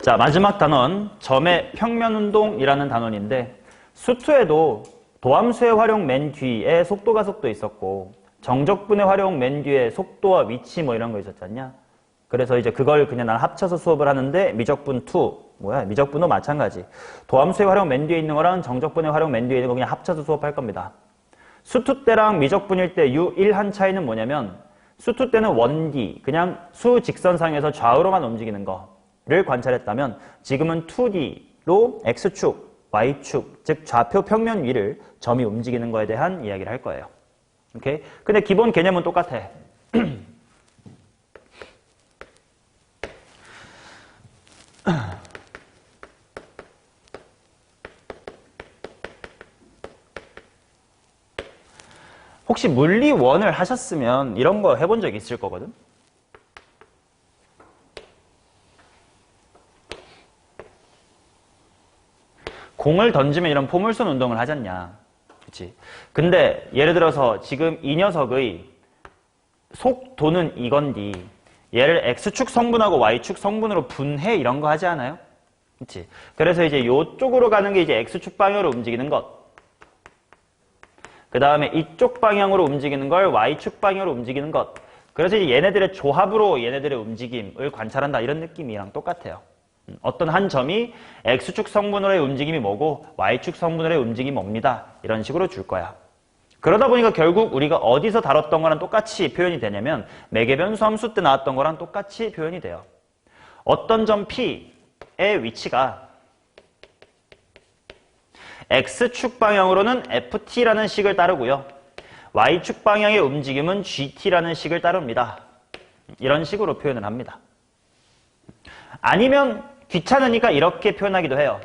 자, 마지막 단원, 점의 평면운동이라는 단원인데 수투에도 도함수의 활용 맨 뒤에 속도 가속도 있었고 정적분의 활용 맨 뒤에 속도와 위치 뭐 이런 거 있었잖냐. 그래서 이제 그걸 그냥 난 합쳐서 수업을 하는데 미적분 2, 미적분도 마찬가지. 도함수의 활용 맨 뒤에 있는 거랑 정적분의 활용 맨 뒤에 있는 거 그냥 합쳐서 수업할 겁니다. 수투 때랑 미적분일 때 U1한 차이는 뭐냐면 수투 때는 1D, 그냥 수직선상에서 좌우로만 움직이는 거를 관찰했다면 지금은 2D로 X축, Y축, 즉 좌표 평면 위를 점이 움직이는 거에 대한 이야기를 할 거예요. 오케이? 근데 기본 개념은 똑같아. 혹시 물리 1을 하셨으면 이런 거 해본 적 있을 거거든? 공을 던지면 이런 포물선 운동을 하잖냐. 그치? 근데 예를 들어서 지금 이 녀석의 속도는 이건디 얘를 X축 성분하고 Y축 성분으로 분해 이런 거 하지 않아요? 그치? 그래서 이제 이쪽으로 가는 게 이제 X축 방향으로 움직이는 것. 그 다음에 이쪽 방향으로 움직이는 걸 Y축 방향으로 움직이는 것. 그래서 이제 얘네들의 조합으로 얘네들의 움직임을 관찰한다. 이런 느낌이랑 똑같아요. 어떤 한 점이 X축 성분으로의 움직임이 뭐고 Y축 성분으로의 움직임이 뭡니다. 이런 식으로 줄 거야. 그러다 보니까 결국 우리가 어디서 다뤘던 거랑 똑같이 표현이 되냐면 매개변수 함수 때 나왔던 거랑 똑같이 표현이 돼요. 어떤 점 P의 위치가 X축 방향으로는 FT라는 식을 따르고요. Y축 방향의 움직임은 GT라는 식을 따릅니다. 이런 식으로 표현을 합니다. 아니면 귀찮으니까 이렇게 표현하기도 해요.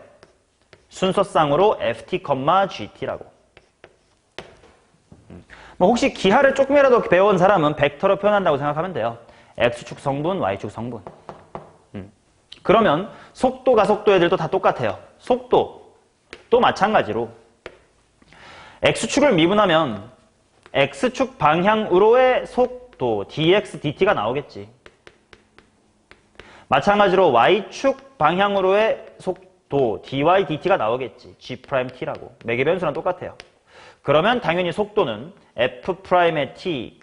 순서상으로 FT, GT라고. 뭐 혹시 기하를 조금이라도 배워온 사람은 벡터로 표현한다고 생각하면 돼요. X축 성분, Y축 성분. 그러면 속도, 가속도 애들도 다 똑같아요. 속도. 또 마찬가지로 X축을 미분하면 X축 방향으로의 속도 dx, dt가 나오겠지. 마찬가지로 Y축 방향으로의 속도 dy, dt가 나오겠지. G'T라고. 매개변수랑 똑같아요. 그러면 당연히 속도는 F'의 t,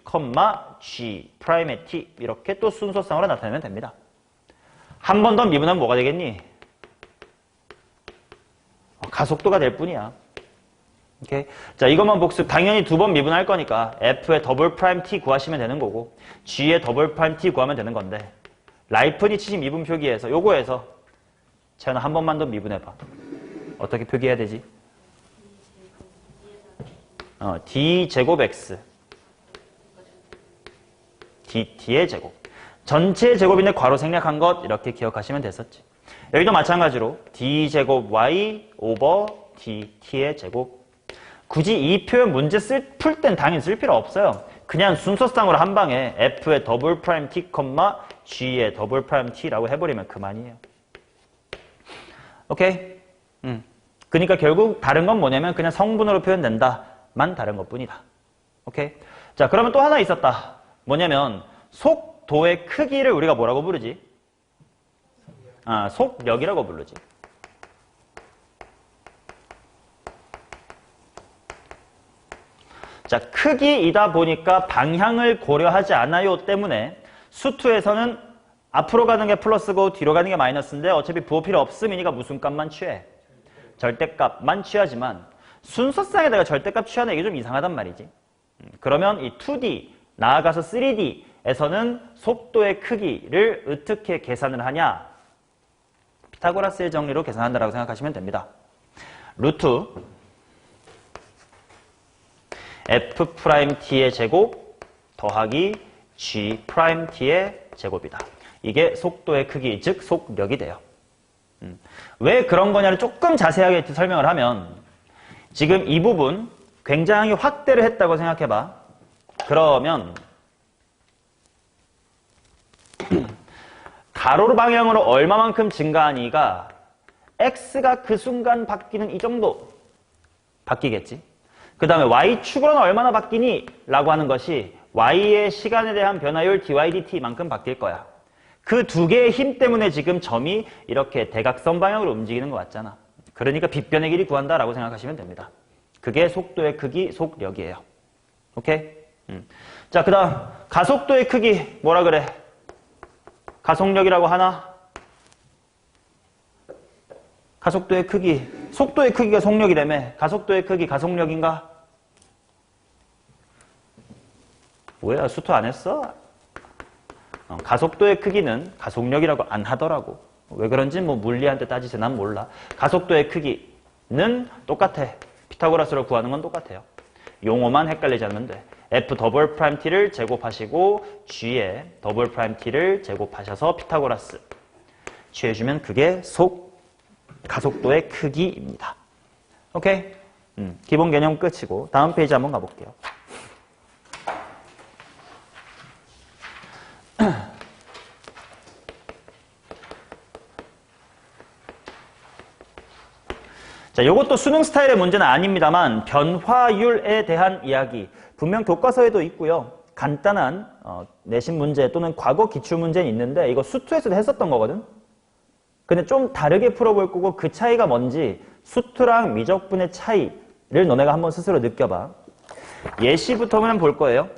G'의 t 이렇게 또 순서상으로 나타내면 됩니다. 한 번 더 미분하면 뭐가 되겠니? 가속도가 될 뿐이야. 오케이? 자, 이것만 복습. 당연히 두 번 미분할 거니까 F의 더블 프라임 T 구하시면 되는 거고 G의 더블 프라임 T 구하면 되는 건데 라이프니츠식 미분 표기에서 요거에서 채연아 한 번만 더 미분해봐. 어떻게 표기해야 되지? D제곱 X DT의 제곱. 전체의 제곱인데 괄호 생략한 것 이렇게 기억하시면 됐었지. 여기도 마찬가지로 D제곱 Y 오버 DT의 제곱. 굳이 이 표현 문제 풀 땐 당연히 쓸 필요 없어요. 그냥 순서상으로 한 방에 F의 더블 프라임 T, G의 더블 프라임 T라고 해버리면 그만이에요. 오케이? 그러니까 결국 다른 건 뭐냐면 그냥 성분으로 표현된다만 다른 것 뿐이다. 오케이? 자, 그러면 또 하나 있었다. 뭐냐면 속도의 크기를 우리가 뭐라고 부르지? 속력이라고 부르지. 자, 크기이다 보니까 방향을 고려하지 않아요 때문에 수투에서는 앞으로 가는 게 플러스고 뒤로 가는 게 마이너스인데 어차피 부호 필요 없음이니까 무슨 값만 취해? 절대값만 취하지만 순서상에다가 절대값 취하는 이게 좀 이상하단 말이지. 그러면 이 2D, 나아가서 3D에서는 속도의 크기를 어떻게 계산을 하냐? 피타고라스의 정리로 계산한다라고 생각하시면 됩니다. 루트 F'T의 제곱 더하기 G'T의 제곱이다. 이게 속도의 크기, 즉 속력이 돼요. 왜 그런 거냐를 조금 자세하게 설명을 하면 지금 이 부분 굉장히 확대를 했다고 생각해봐. 그러면 가로 방향으로 얼마만큼 증가하니가 X가 그 순간 바뀌는 이 정도 바뀌겠지. 그 다음에 Y축으로는 얼마나 바뀌니? 라고 하는 것이 Y의 시간에 대한 변화율 dy, dt만큼 바뀔 거야. 그 두 개의 힘 때문에 지금 점이 이렇게 대각선 방향으로 움직이는 것 같잖아. 그러니까 빗변의 길이 구한다라고 생각하시면 됩니다. 그게 속도의 크기, 속력이에요. 오케이? 자, 그 다음 가속도의 크기 뭐라 그래? 가속력이라고 하나? 가속도의 크기, 속도의 크기가 속력이라며. 가속도의 크기, 가속력인가? 뭐야, 수투 안 했어? 가속도의 크기는 가속력이라고 안 하더라고. 왜 그런지 뭐 물리한테 따지세 난 몰라. 가속도의 크기는 똑같아. 피타고라스로 구하는 건 똑같아요. 용어만 헷갈리지 않으면 돼. F 더블 프라임 T를 제곱하시고 G에 더블 프라임 T를 제곱하셔서 피타고라스 취해주면 그게 가속도의 크기입니다. 오케이? 기본 개념 끝이고 다음 페이지 한번 가볼게요. 자, 요것도 수능 스타일의 문제는 아닙니다만 변화율에 대한 이야기 분명 교과서에도 있고요. 간단한 내신 문제 또는 과거 기출문제는 있는데 이거 수투에서도 했었던 거거든. 근데 좀 다르게 풀어볼 거고 그 차이가 뭔지 수투랑 미적분의 차이를 너네가 한번 스스로 느껴봐. 예시부터만 볼 거예요.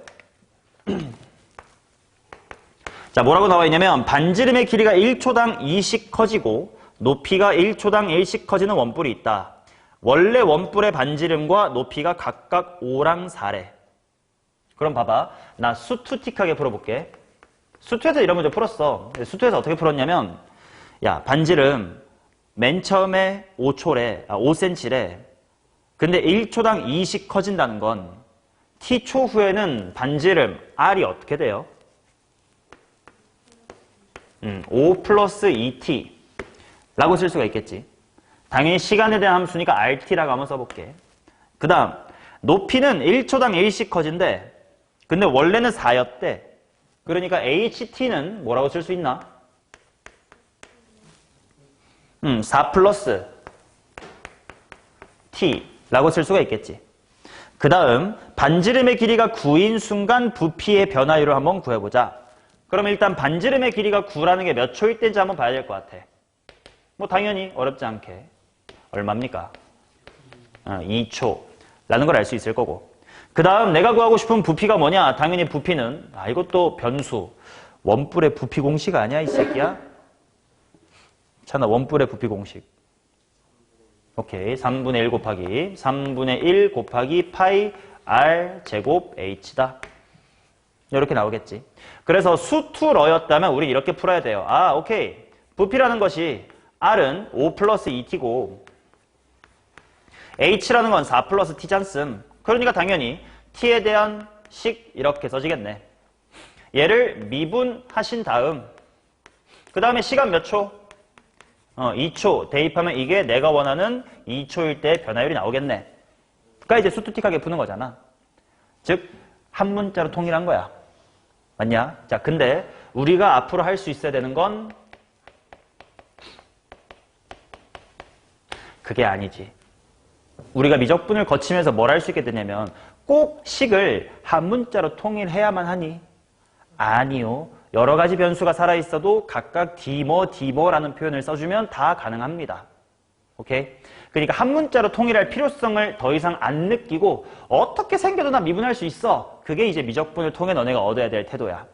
자, 뭐라고 나와 있냐면 반지름의 길이가 1초당 2씩 커지고 높이가 1초당 1씩 커지는 원뿔이 있다. 원래 원뿔의 반지름과 높이가 각각 5랑 4래. 그럼 봐봐. 나 수투틱하게 풀어볼게. 수투에서 이런 문제 풀었어. 수투에서 어떻게 풀었냐면 야, 반지름 맨 처음에 5cm래. 근데 1초당 2씩 커진다는 건 t초 후에는 반지름 r이 어떻게 돼요? 5 플러스 2t 라고 쓸 수가 있겠지. 당연히 시간에 대한 함수니까 rt라고 한번 써볼게. 그 다음 높이는 1초당 1씩 커진대. 근데 원래는 4였대. 그러니까 ht는 뭐라고 쓸 수 있나? 4 플러스 t라고 쓸 수가 있겠지. 그 다음 반지름의 길이가 9인 순간 부피의 변화율을 한번 구해보자. 그럼 일단 반지름의 길이가 9라는 게 몇 초일 때인지 한번 봐야 될 것 같아. 뭐 당연히 어렵지 않게 얼마입니까? 2초라는 걸 알 수 있을 거고. 그 다음 내가 구하고 싶은 부피가 뭐냐? 당연히 부피는 이것도 변수. 원뿔의 부피 공식 아니야 이 새끼야? 자나 원뿔의 부피 공식. 오케이. 3분의 1 곱하기 3분의 1 곱하기 파이 r 제곱 h다. 이렇게 나오겠지. 그래서 수투러였다면 우리 이렇게 풀어야 돼요. 오케이. 부피라는 것이 r은 5 플러스 2t고 h라는 건 4 플러스 t잖음. 그러니까 당연히 t에 대한 식 이렇게 써지겠네. 얘를 미분하신 다음 그 다음에 시간 몇 초? 2초 대입하면 이게 내가 원하는 2초일 때 변화율이 나오겠네. 그러니까 이제 수투틱하게 푸는 거잖아. 즉 한 문자로 통일한 거야. 맞냐? 자, 근데 우리가 앞으로 할 수 있어야 되는 건 그게 아니지. 우리가 미적분을 거치면서 뭘 할 수 있게 되냐면 꼭 식을 한 문자로 통일해야만 하니? 아니요. 여러 가지 변수가 살아있어도 각각 d뭐라는 표현을 써주면 다 가능합니다. 오케이? 그러니까 한 문자로 통일할 필요성을 더 이상 안 느끼고 어떻게 생겨도 나 미분할 수 있어. 그게 이제 미적분을 통해 너네가 얻어야 될 태도야.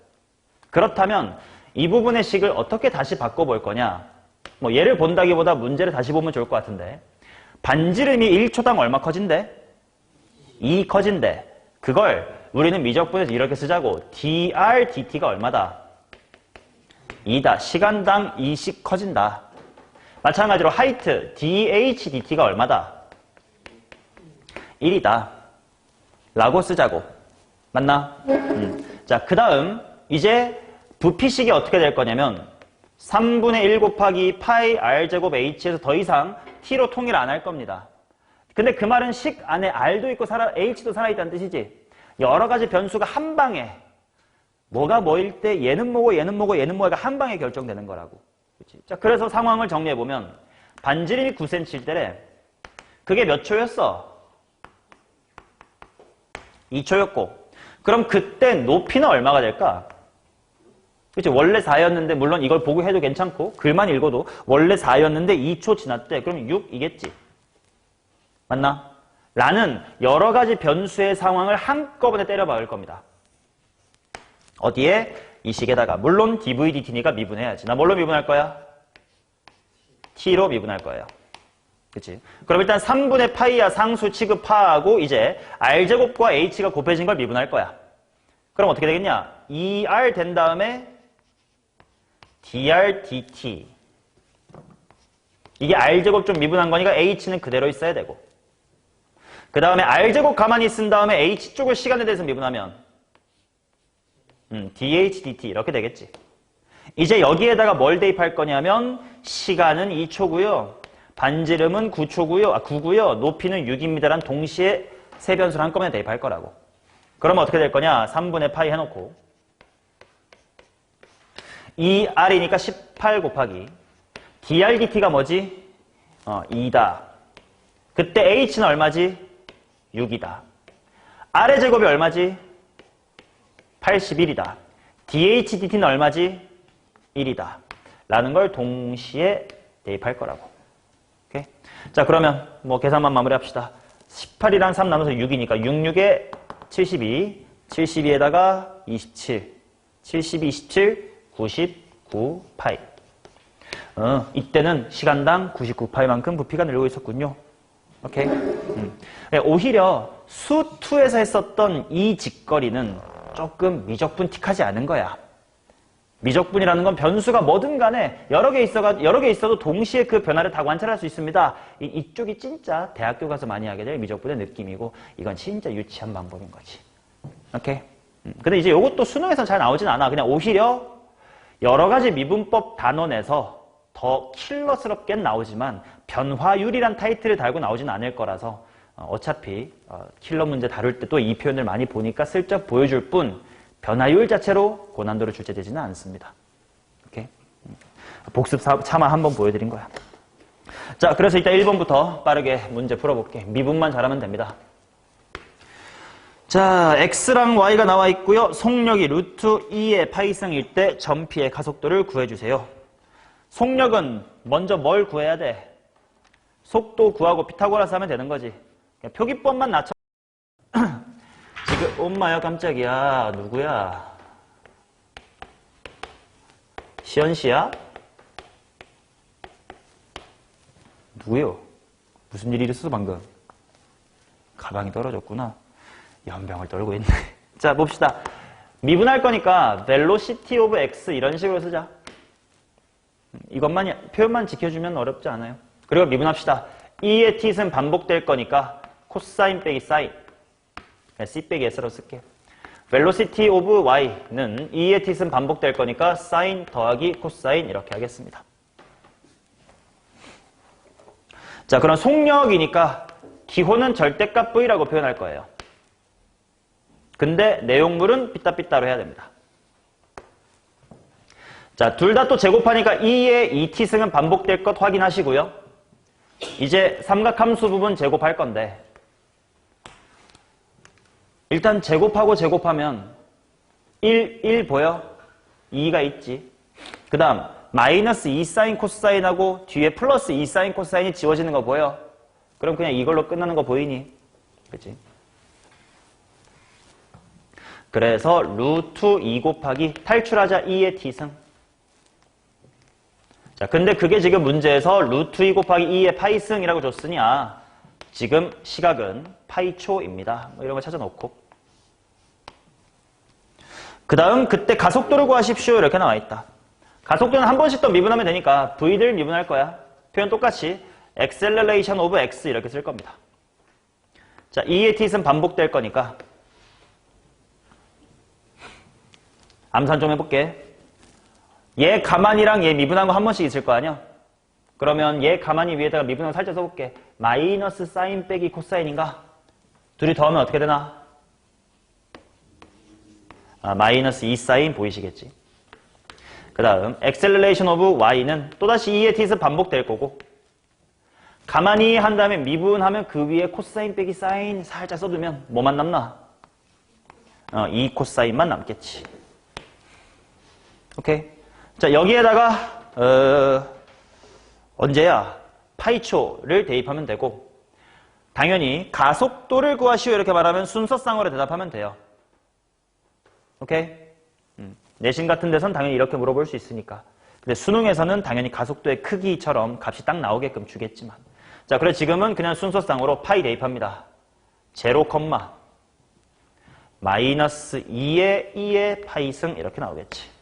그렇다면 이 부분의 식을 어떻게 다시 바꿔볼 거냐? 뭐 예를 본다기보다 문제를 다시 보면 좋을 것 같은데 반지름이 1초당 얼마 커진대? 2 커진대. 그걸 우리는 미적분에서 이렇게 쓰자고. dr dt가 얼마다? 2다. 시간당 2씩 커진다. 마찬가지로 하이트 dh dt가 얼마다? 1이다. 라고 쓰자고. 맞나? 자, 그 다음 이제 부피식이 어떻게 될 거냐면 3분의 1 곱하기 파이 r제곱 h에서 더 이상 t로 통일 안 할 겁니다. 근데 그 말은 식 안에 r도 있고 h도 살아있다는 뜻이지. 여러 가지 변수가 한 방에 뭐가 뭐일 때 얘는 뭐고 얘는 뭐고 얘는 뭐가 한 방에 결정되는 거라고. 그치? 자, 그래서 상황을 정리해보면 반지름이 9cm일 때래. 그게 몇 초였어? 2초였고. 그럼 그때 높이는 얼마가 될까? 그치? 원래 4였는데, 물론 이걸 보고 해도 괜찮고, 글만 읽어도 원래 4였는데 2초 지났대. 그럼 6이겠지. 맞나? 라는 여러 가지 변수의 상황을 한꺼번에 때려 박을 겁니다. 어디에? 이 식에다가. 물론 dvdt니까 미분해야지. 나 뭘로 미분할 거야? t로 미분할 거예요. 그치? 그럼 일단 3분의 파이야 상수 취급하고 이제 r제곱과 h가 곱해진 걸 미분할 거야. 그럼 어떻게 되겠냐? 2r 된 다음에 dr dt. 이게 r제곱 좀 미분한 거니까 h는 그대로 있어야 되고. 그 다음에 r제곱 가만히 쓴 다음에 h쪽을 시간에 대해서 미분하면 dh dt 이렇게 되겠지. 이제 여기에다가 뭘 대입할 거냐면 시간은 2초고요. 반지름은 9고요. 높이는 6입니다란 동시에 세 변수를 한꺼번에 대입할 거라고. 그러면 어떻게 될 거냐? 3분의 파이 해놓고 2r이니까 18 곱하기 dr dt가 뭐지? 2다. 그때 h는 얼마지? 6이다. r의 제곱이 얼마지? 81이다. dh dt는 얼마지? 1이다. 라는 걸 동시에 대입할 거라고. 오케이? 자, 그러면 뭐 계산만 마무리합시다. 18이랑 3 나눠서 6이니까 66에 72, 72에다가 27, 72, 27, 99 파이. 이때는 시간당 99파이만큼 부피가 늘고 있었군요. 오케이? 오히려 수2에서 했었던 이 직거리는 조금 미적분틱하지 않은 거야. 미적분이라는 건 변수가 뭐든 간에 여러 개 있어도 동시에 그 변화를 다 관찰할 수 있습니다. 이쪽이 진짜 대학교 가서 많이 하게 될 미적분의 느낌이고 이건 진짜 유치한 방법인 거지. 오케이? 근데 이제 이것도 수능에서 잘 나오진 않아. 그냥 오히려 여러 가지 미분법 단원에서 더 킬러스럽게 나오지만 변화율이란 타이틀을 달고 나오진 않을 거라서 어차피 킬러 문제 다룰 때 또 이 표현을 많이 보니까 슬쩍 보여줄 뿐 변화율 자체로 고난도를 출제되지는 않습니다. 오케이? 복습 차마 한번 보여드린 거야. 자, 그래서 이따 1번부터 빠르게 문제 풀어볼게. 미분만 잘하면 됩니다. 자, x랑 y가 나와 있고요. 속력이 루트 2의 파이승일 때 점피의 가속도를 구해주세요. 속력은 먼저 뭘 구해야 돼? 속도 구하고 피타고라스 하면 되는 거지. 표기법만 낮춰. 지금 엄마야 깜짝이야. 누구야? 시연 씨야? 누구요? 무슨 일이 있었어 방금? 가방이 떨어졌구나. 연병을 떨고 있네. 자, 봅시다. 미분할 거니까 velocity of x 이런 식으로 쓰자. 이것만 표현만 지켜주면 어렵지 않아요. 그리고 미분합시다. 2의 t는 반복될 거니까 코사인 빼기 사인. c 빼기 s로 쓸게. velocity of y는 2의 t는 반복될 거니까 사인 더하기 코사인 이렇게 하겠습니다. 자, 그럼 속력이니까 기호는 절대값 v라고 표현할 거예요. 근데 내용물은 삐따삐따로 해야 됩니다. 자, 둘 다 또 제곱하니까 2의 2t승은 반복될 것 확인하시고요. 이제 삼각함수 부분 제곱할 건데 일단 제곱하고 제곱하면 1 보여? 2가 있지. 그 다음 마이너스 2사인 코사인하고 뒤에 플러스 2사인 코사인이 지워지는 거 보여? 그럼 그냥 이걸로 끝나는 거 보이니? 그치? 그래서 루트 2 곱하기 탈출하자 2의 t승. 자, 근데 그게 지금 문제에서 루트 2 곱하기 2의 파이승이라고 줬으니 지금 시각은 파이초입니다. 뭐 이런 거 찾아놓고. 그 다음 그때 가속도를 구하십시오 이렇게 나와 있다. 가속도는 한 번씩 더 미분하면 되니까 v를 미분할 거야. 표현 똑같이 acceleration of x 이렇게 쓸 겁니다. 자, 2의 t는 반복될 거니까 암산 좀 해볼게. 얘 가만히랑 얘 미분한 거 한 번씩 있을 거 아니야? 그러면 얘 가만히 위에다가 미분한 거 살짝 써볼게. 마이너스 사인 빼기 코사인인가? 둘이 더하면 어떻게 되나? 마이너스 2사인 보이시겠지? 그 다음 acceleration of y는 또다시 2의 t는 반복될 거고 가만히 한 다음에 미분하면 그 위에 코사인 빼기 사인 살짝 써두면 뭐만 남나? 2 코사인만 남겠지. 오케이. 자, 여기에다가, 언제야? 파이초를 대입하면 되고, 당연히 가속도를 구하시오 이렇게 말하면 순서쌍으로 대답하면 돼요. 오케이? 내신 같은 데선 당연히 이렇게 물어볼 수 있으니까. 근데 수능에서는 당연히 가속도의 크기처럼 값이 딱 나오게끔 주겠지만. 자, 그래 지금은 그냥 순서쌍으로 파이 대입합니다. 0, 마이너스 2의 파이승 이렇게 나오겠지.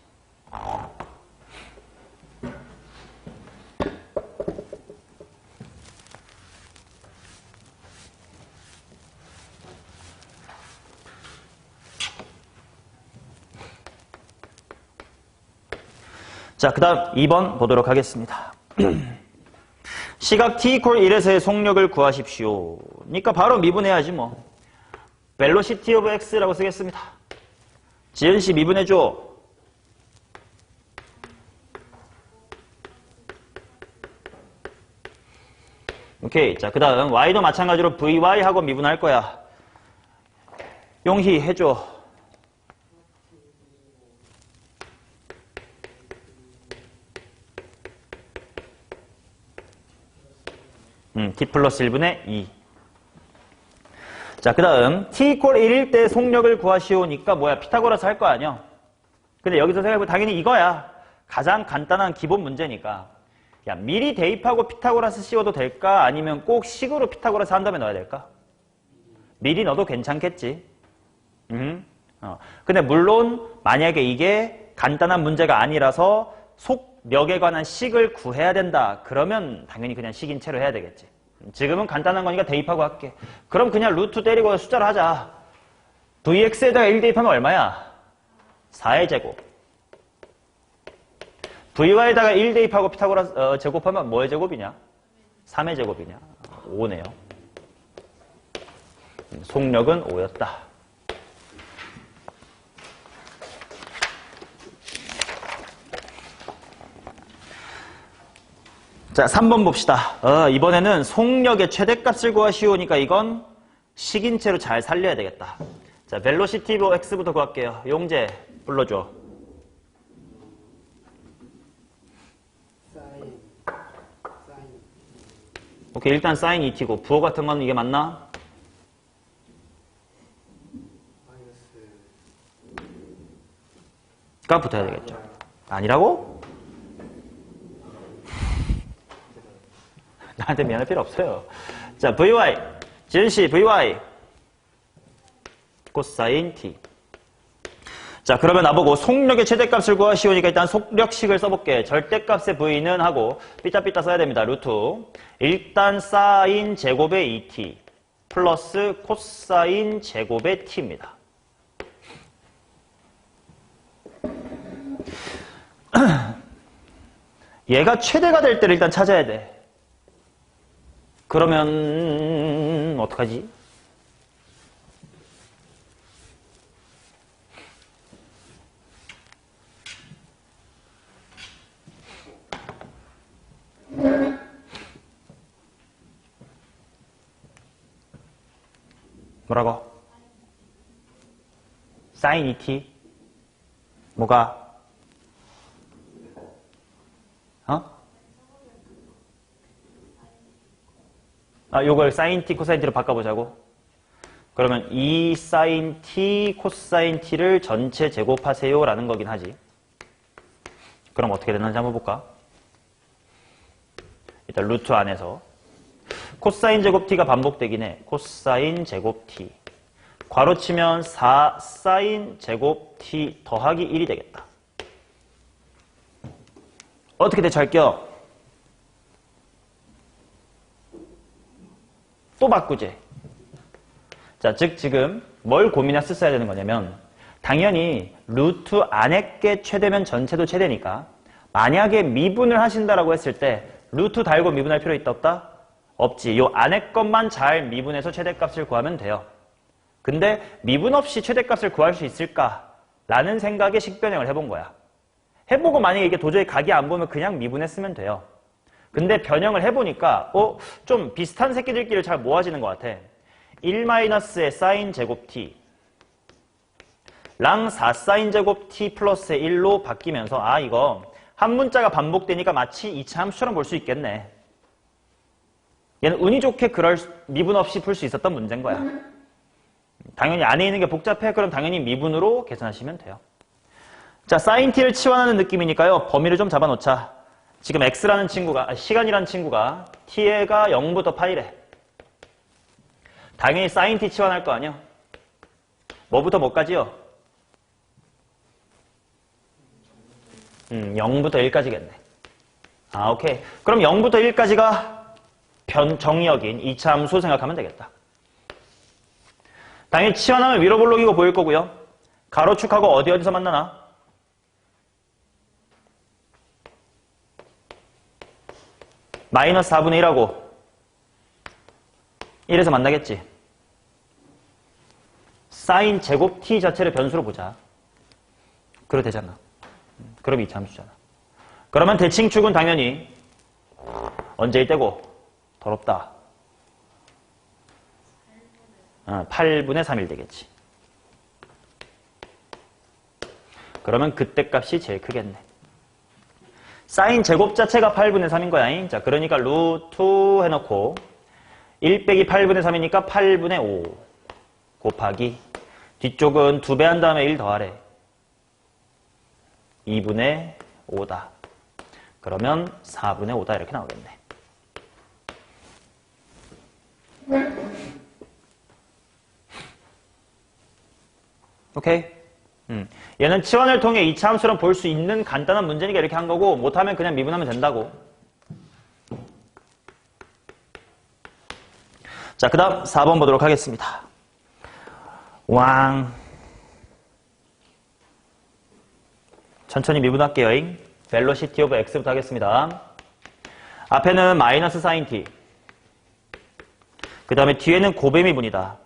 자, 그 다음 2번 보도록 하겠습니다. 시각 t equal 1에서의 속력을 구하십시오. 그러니까 바로 미분해야지 뭐. velocity of x라고 쓰겠습니다. 지은씨 미분해줘. 오케이. 자, 그 다음 y도 마찬가지로 vy하고 미분할 거야. 용희 해줘. t 플러스 1분의 2. 자, 그 다음 t equal 1일 때 속력을 구하시오니까 뭐야? 피타고라스 할 거 아니야? 근데 여기서 생각해보면 당연히 이거야. 가장 간단한 기본 문제니까. 야, 미리 대입하고 피타고라스 씌워도 될까? 아니면 꼭 식으로 피타고라스 한 다음에 넣어야 될까? 미리 넣어도 괜찮겠지. 근데 물론 만약에 이게 간단한 문제가 아니라서 속력에 관한 식을 구해야 된다. 그러면 당연히 그냥 식인 채로 해야 되겠지. 지금은 간단한 거니까 대입하고 할게. 그럼 그냥 루트 때리고 숫자로 하자. vx에다가 1 대입하면 얼마야? 4의 제곱. vy에다가 1 대입하고 피타고라스 제곱하면 뭐의 제곱이냐? 3의 제곱이냐? 5네요. 속력은 5였다. 자, 3번 봅시다. 이번에는 속력의 최대값을 구하시오니까 이건 식인체로 잘 살려야 되겠다. 자, velocity of x부터 구할게요. 용재 불러줘. 오케이, 일단 sin 2t고 부호 같은 건 이게 맞나? 가 붙어야 되겠죠. 아니라고? 나한테 미안할 필요 없어요. 자, vy. 지은씨, vy. 코사인 t. 자, 그러면 나보고 속력의 최대값을 구하시오니까 일단 속력식을 써볼게. 절대값의 v는 하고 삐딱삐딱 써야 됩니다. 루트. 일단 사인 제곱의 2t 플러스 코사인 제곱의 t입니다. 얘가 최대가 될 때를 일단 찾아야 돼. 그러면 어떡하지? 뭐라고? sin 2t? 뭐가? 요걸 sin t, cosine t로 바꿔보자고. 그러면 2 sin t, cosine t를 전체 제곱하세요 라는 거긴 하지. 그럼 어떻게 되는지 한번 볼까? 일단 루트 안에서 코사인 제곱 t가 반복되긴 해. 코사인 제곱 t. 괄호 치면 4 사인 제곱 t 더하기 1이 되겠다. 어떻게 대처할게요? 또 바꾸지. 자, 즉 지금 뭘 고민했었어야 되는 거냐면 당연히 루트 안에 게 최대면 전체도 최대니까 만약에 미분을 하신다라고 했을 때 루트 달고 미분할 필요 있다 없다? 없지. 요 안에 것만 잘 미분해서 최대값을 구하면 돼요. 근데 미분 없이 최대값을 구할 수 있을까? 라는 생각에 식변형을 해본 거야. 해보고 만약에 이게 도저히 각이 안 보면 그냥 미분했으면 돼요. 근데 변형을 해보니까 좀 비슷한 새끼들끼리 잘 모아지는 것 같아. 1-의 사인 제곱 t 랑 4사인 제곱 t 플러스 1로 바뀌면서 아 이거 한 문자가 반복되니까 마치 2차 함수처럼 볼 수 있겠네. 얘는 운이 좋게 그럴 미분 없이 풀 수 있었던 문제인 거야. 당연히 안에 있는 게 복잡해. 그럼 당연히 미분으로 계산하시면 돼요. 자, sin t를 치환하는 느낌이니까요. 범위를 좀 잡아놓자. 지금 x라는 친구가 시간이라는 친구가 t가 0부터 파이래. 당연히 sin t 치환할 거 아니야. 뭐부터 뭐까지요? 0부터 1까지겠네. 아, 오케이. 그럼 0부터 1까지가 정의역인 2차 함수 생각하면 되겠다. 당연히 치환하면 위로 볼록이고 보일 거고요. 가로축하고 어디서 만나나? 마이너스 4분의 1하고 1에서 만나겠지. 사인 제곱 t 자체를 변수로 보자. 그래도 되잖아. 그럼 2차 함수잖아. 그러면 대칭축은 당연히 언제일 때고? 더럽다. 8분의 3일 되겠지. 그러면 그때 값이 제일 크겠네. 사인 제곱 자체가 8분의 3인 거야. 자, 그러니까 루트 해놓고 1 빼기 8분의 3이니까 8분의 5 곱하기 뒤쪽은 2배 한 다음에 1 더하래. 2분의 5다. 그러면 4분의 5다 이렇게 나오겠네. 오케이? 얘는 치환을 통해 2차 함수로 볼 수 있는 간단한 문제니까 이렇게 한 거고 못하면 그냥 미분하면 된다고. 자, 그 다음 4번 보도록 하겠습니다. 천천히 미분할게요. velocity of x부터 하겠습니다. 앞에는 마이너스 sin t. 그 다음에 뒤에는 고배 미분이다.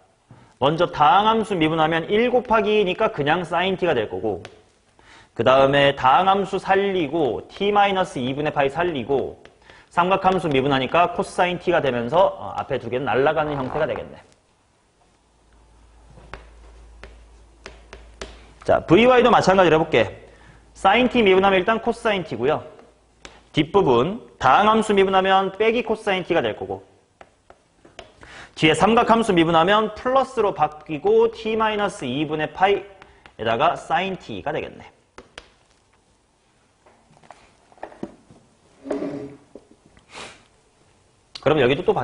먼저 다항함수 미분하면 1 곱하기 2니까 그냥 sin t가 될 거고 그 다음에 다항함수 살리고 t-2분의 파이 살리고 삼각함수 미분하니까 코사인 t가 되면서 앞에 두 개는 날아가는 형태가 되겠네. 자, vy도 마찬가지로 해볼게. sin t 미분하면 일단 코사인 t고요. 뒷부분 다항함수 미분하면 빼기 코사인 t가 될 거고 뒤에 삼각함수 미분하면 플러스로 바뀌고 t-2분의 파이에다가 sin t가 되겠네. 그럼 여기도 또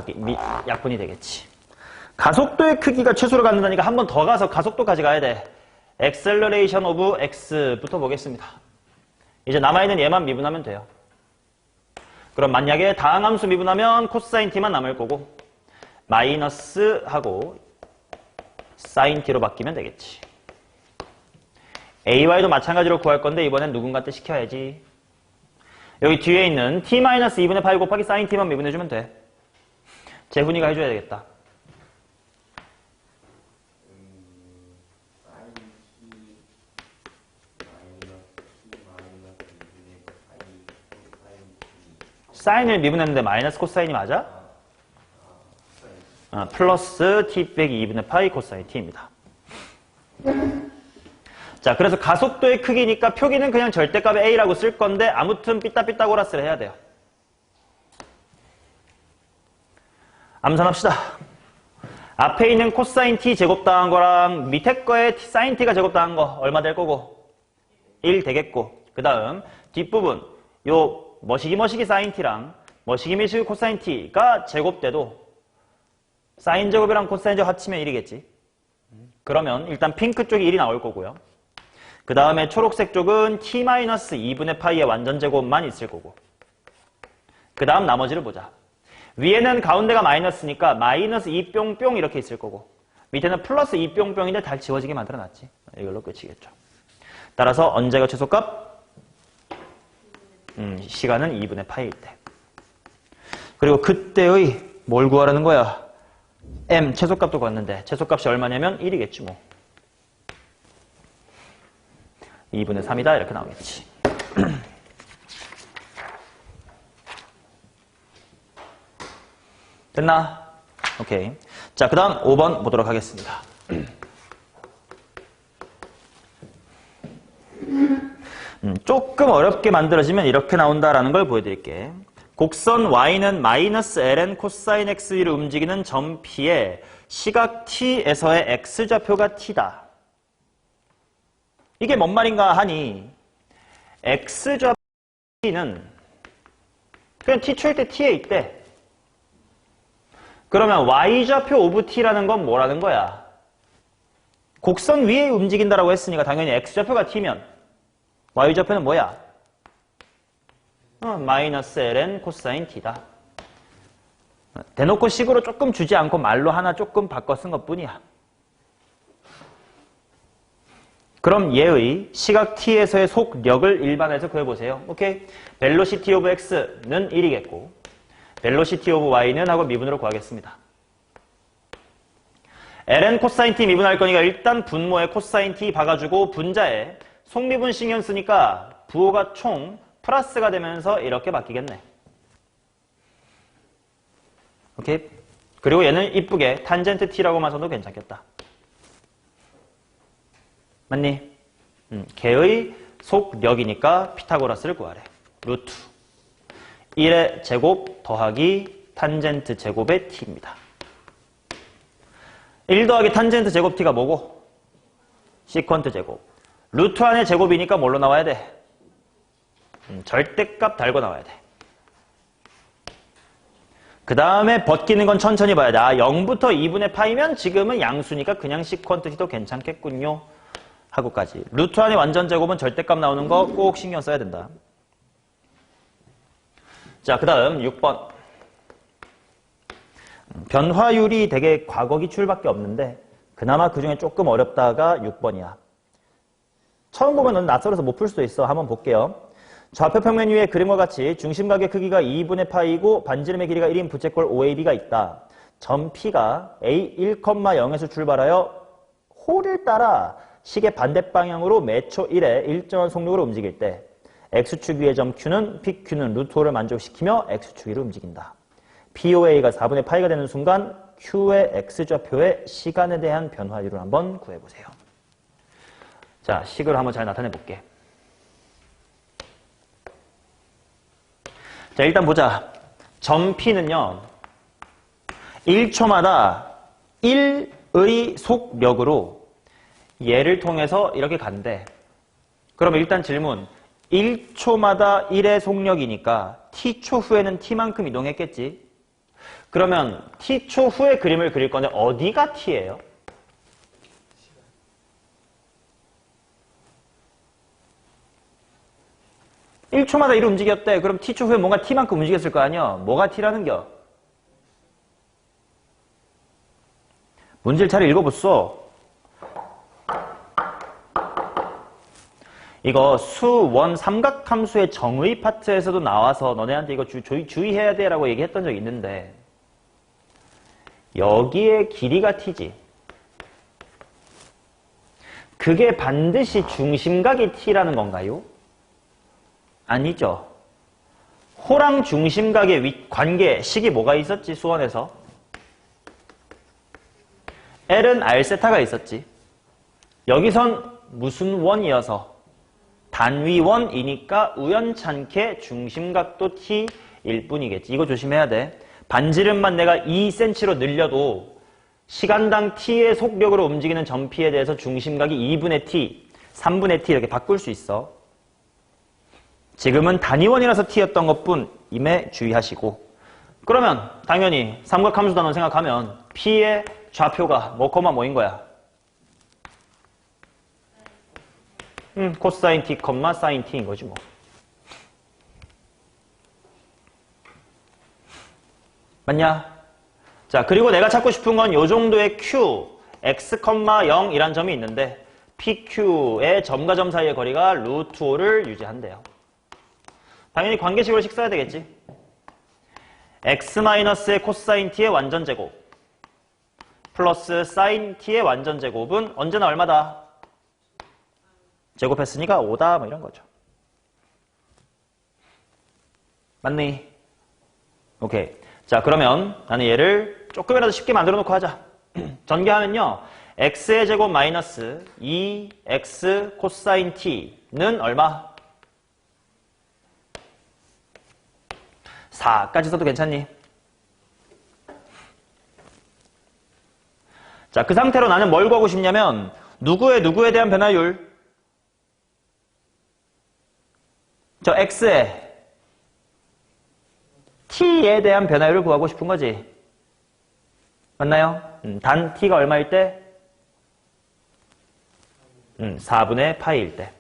약분이 되겠지. 가속도의 크기가 최소로 갖는다니까 한 번 더 가서 가속도까지 가야 돼. acceleration of x부터 보겠습니다. 이제 남아있는 얘만 미분하면 돼요. 그럼 만약에 다항함수 미분하면 코사인 t만 남을 거고 마이너스 하고 sin t로 바뀌면 되겠지. ay도 마찬가지로 구할 건데 이번엔 누군가한테 시켜야지. 여기 뒤에 있는 t-2분의 파이 곱하기 sin t만 미분해주면 돼. 재훈이가 해줘야 되겠다. 사인을 미분했는데 마이너스 코사인이 맞아? 플러스 t 빼기 2분의 파이 코사인 t입니다. 자, 그래서 가속도의 크기니까 표기는 그냥 절대값의 a라고 쓸 건데 아무튼 삐딱삐딱고라스를 해야 돼요. 암산합시다. 앞에 있는 코사인 t 제곱당한 거랑 밑에 거에 사인 t가 제곱당한 거 얼마 될 거고? 1 되겠고 그 다음 뒷부분 요 머시기 사인 t랑 머시기 코사인 t가 제곱돼도 사인 제곱이랑 코사인 제곱 합치면 1이겠지. 그러면 일단 핑크 쪽이 1이 나올 거고요. 그 다음에 초록색 쪽은 t-2분의 파이의 완전 제곱만 있을 거고 그 다음 나머지를 보자. 위에는 가운데가 마이너스니까 마이너스 2뿅뿅 이렇게 있을 거고 밑에는 플러스 2뿅뿅인데 다 지워지게 만들어놨지. 이걸로 끝이겠죠. 따라서 언제가 최소값? 시간은 2분의 파이일 때. 그리고 그때의 뭘 구하라는 거야? m 최소값도 구했는데 최소값이 얼마냐면 1이겠지 뭐. 2분의 3이다 이렇게 나오겠지. 됐나? 오케이. 자, 그 다음 5번 보도록 하겠습니다. 조금 어렵게 만들어지면 이렇게 나온다라는 걸 보여드릴게. 곡선 y는 마이너스 ln 코사인 x 위로 움직이는 점 P에 시각 t에서의 x좌표가 t다. 이게 뭔 말인가 하니 x좌표 t는 그냥 t초일 때 t에 있대. 그러면 y좌표 오브 t라는 건 뭐라는 거야? 곡선 위에 움직인다라고 했으니까 당연히 x좌표가 t면 y좌표는 뭐야? 마이너스 ln 코사인 t다. 대놓고 식으로 조금 주지 않고 말로 하나 조금 바꿔 쓴 것뿐이야. 그럼 얘의 시각 t에서의 속력을 일반에서 구해보세요. 오케이? velocity of x는 1이겠고 velocity of y는 하고 미분으로 구하겠습니다. ln 코사인 t 미분할 거니까 일단 분모에 코사인 t 박아주고 분자에 속미분 신경 쓰니까 부호가 총 플러스가 되면서 이렇게 바뀌겠네. 오케이? 그리고 얘는 이쁘게 탄젠트 t라고만 써도 괜찮겠다. 맞니? 걔의 속력이니까 피타고라스를 구하래. 루트 1의 제곱 더하기 탄젠트 제곱의 t입니다. 1 더하기 탄젠트 제곱 t가 뭐고? 시퀀트 제곱. 루트 안의 제곱이니까 뭘로 나와야 돼? 절대값 달고 나와야 돼. 그 다음에 벗기는 건 천천히 봐야 돼. 0부터 2분의 파이면 지금은 양수니까 그냥 시퀀트 t도 괜찮겠군요. 하고까지. 루트 안의 완전 제곱은 절대값 나오는 거 꼭 신경 써야 된다. 자, 그 다음 6번. 변화율이 되게 과거 기출밖에 없는데 그나마 그 중에 조금 어렵다가 6번이야. 처음 보면 넌 낯설어서 못 풀 수도 있어. 한번 볼게요. 좌표 평면 위에 그림과 같이 중심각의 크기가 2분의 파이고 반지름의 길이가 1인 부채꼴 OAB가 있다. 점 P가 A 1,0에서 출발하여 호를 따라 시계 반대 방향으로 매초 1에 일정한 속력으로 움직일 때 X축 위의 점 Q는 PQ는 루트 5를 만족시키며 X축 위로 움직인다. POA가 4분의 파이가 되는 순간 Q의 X좌표의 시간에 대한 변화율을 한번 구해보세요. 자, 식으로 한번 잘 나타내 볼게. 자, 일단 보자. 점 P는요, 1초마다 1의 속력으로 얘를 통해서 이렇게 간대. 그럼 일단 질문. 1초마다 1의 속력이니까 t초 후에는 t만큼 이동했겠지? 그러면 t초 후에 그림을 그릴 건데 어디가 t예요? (1초마다) 1을 움직였대. 그럼 t초 후에 뭔가 t만큼 움직였을 거 아니야? 뭐가 t라는 겨? 문제를 잘 읽어보소. 이거 수원 삼각함수의 정의 파트에서도 나와서 너네한테 이거 주의해야 돼 라고 얘기했던 적 있는데 여기에 길이가 t지. 그게 반드시 중심각이 t라는 건가요? 아니죠. 호랑 중심각의 관계, 식이 뭐가 있었지, 수원에서? L은 R세타가 있었지. 여기선 무슨 원이어서? 단위원이니까 우연찮게 중심각도 t일 뿐이겠지. 이거 조심해야 돼. 반지름만 내가 2cm로 늘려도 시간당 t의 속력으로 움직이는 점 P에 대해서 중심각이 2분의 t, 3분의 t 이렇게 바꿀 수 있어. 지금은 단위원이라서 t였던 것뿐 임에 주의하시고. 그러면 당연히 삼각함수 단원 생각하면 P의 좌표가 뭐, 뭐인 거야? 코사인 t, 사인 t인 거지 뭐. 맞냐? 자, 그리고 내가 찾고 싶은 건 요 정도의 q, x, 0이란 점이 있는데 PQ의 점과 점 사이의 거리가 루트 5를 유지한대요. 당연히 관계식으로 식 써야 되겠지. x-의 코사인 t의 완전 제곱 플러스 사인 t의 완전 제곱은 언제나 얼마다? 제곱했으니까 5다 뭐 이런 거죠. 맞니? 오케이. 자, 그러면 나는 얘를 조금이라도 쉽게 만들어 놓고 하자. 전개하면요. x의 제곱 마이너스 2x 코사인 t는 얼마? 4까지 써도 괜찮니? 자, 그 상태로 나는 뭘 구하고 싶냐면 누구에 대한 변화율? 저 x에 t에 대한 변화율을 구하고 싶은 거지. 맞나요? 단 t가 얼마일 때? 4분의 파이일 때.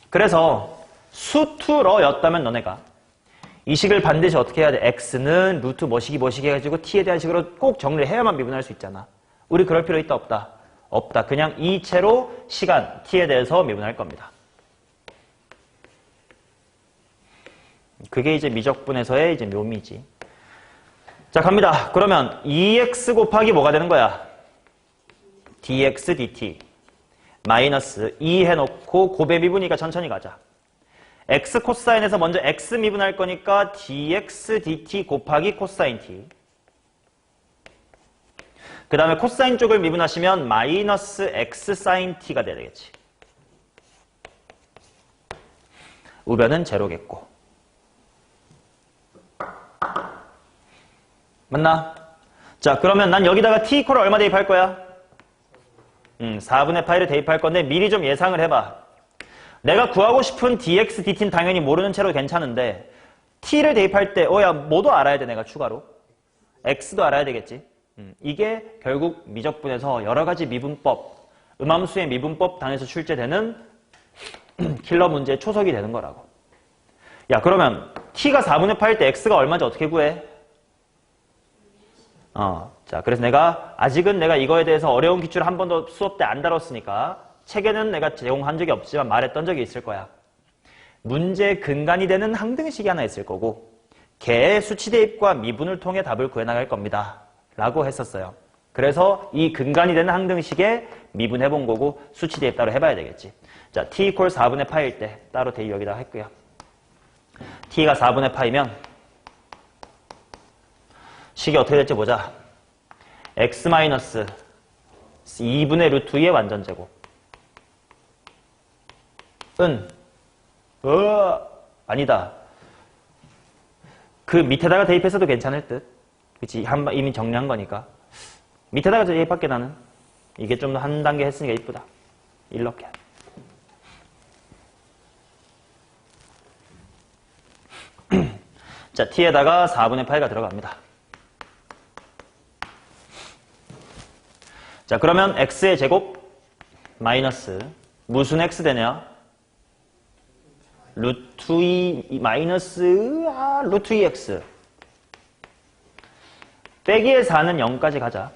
그래서 수투러였다면 너네가 이 식을 반드시 어떻게 해야 돼? x는 루트 뭐시기 해가지고 t에 대한 식으로 꼭 정리를 해야만 미분할 수 있잖아. 우리 그럴 필요 있다 없다? 없다. 그냥 이 채로 시간 t에 대해서 미분할 겁니다. 그게 이제 미적분에서의 이제 묘미지. 자, 갑니다. 그러면 2x 곱하기 뭐가 되는 거야? dx dt 마이너스 2 해놓고 곱의 미분이니까 천천히 가자. x 코사인에서 먼저 x 미분할 거니까 dx dt 곱하기 코사인 t. 그 다음에 코사인 쪽을 미분하시면 마이너스 x 사인 t가 돼야 되겠지. 우변은 제로겠고. 맞나? 자, 그러면 난 여기다가 t 이퀄을 얼마 대입할 거야? 4분의 파이를 대입할 건데 미리 좀 예상을 해봐. 내가 구하고 싶은 dx, dt는 당연히 모르는 채로 괜찮은데 t를 대입할 때 야 뭐도 알아야 돼 내가 추가로. x도 알아야 되겠지. 이게 결국 미적분에서 여러 가지 미분법, 음함수의 미분법 단에서 출제되는 킬러 문제의 초석이 되는 거라고. 야, 그러면 t가 4분의 파일 때 x가 얼마인지 어떻게 구해? 자, 그래서 아직은 내가 이거에 대해서 어려운 기출을 한 번도 수업 때 안 다뤘으니까 책에는 내가 제공한 적이 없지만 말했던 적이 있을 거야. 문제 근간이 되는 항등식이 하나 있을 거고 걔의 수치 대입과 미분을 통해 답을 구해나갈 겁니다. 라고 했었어요. 그래서 이 근간이 되는 항등식에 미분해 본 거고 수치 대입 따로 해봐야 되겠지. 자, t 이퀄 4분의 파일 때 따로 대입 여기다 했고요. t가 4분의 파이면 식이 어떻게 될지 보자. x 마이너스 2분의 루트 2의 완전제곱 아니다. 그 밑에다가 대입했어도 괜찮을 듯. 그치? 이미 정리한 거니까. 밑에다가 대입할게 나는. 이게 좀 더 한 단계 했으니까 이쁘다. 이렇게. 자, t에다가 4분의 파이가 들어갑니다. 자, 그러면 x의 제곱 마이너스 무슨 x 되냐? 루트 2 마이너스 루트 2x 빼기의 4는 0까지 가자.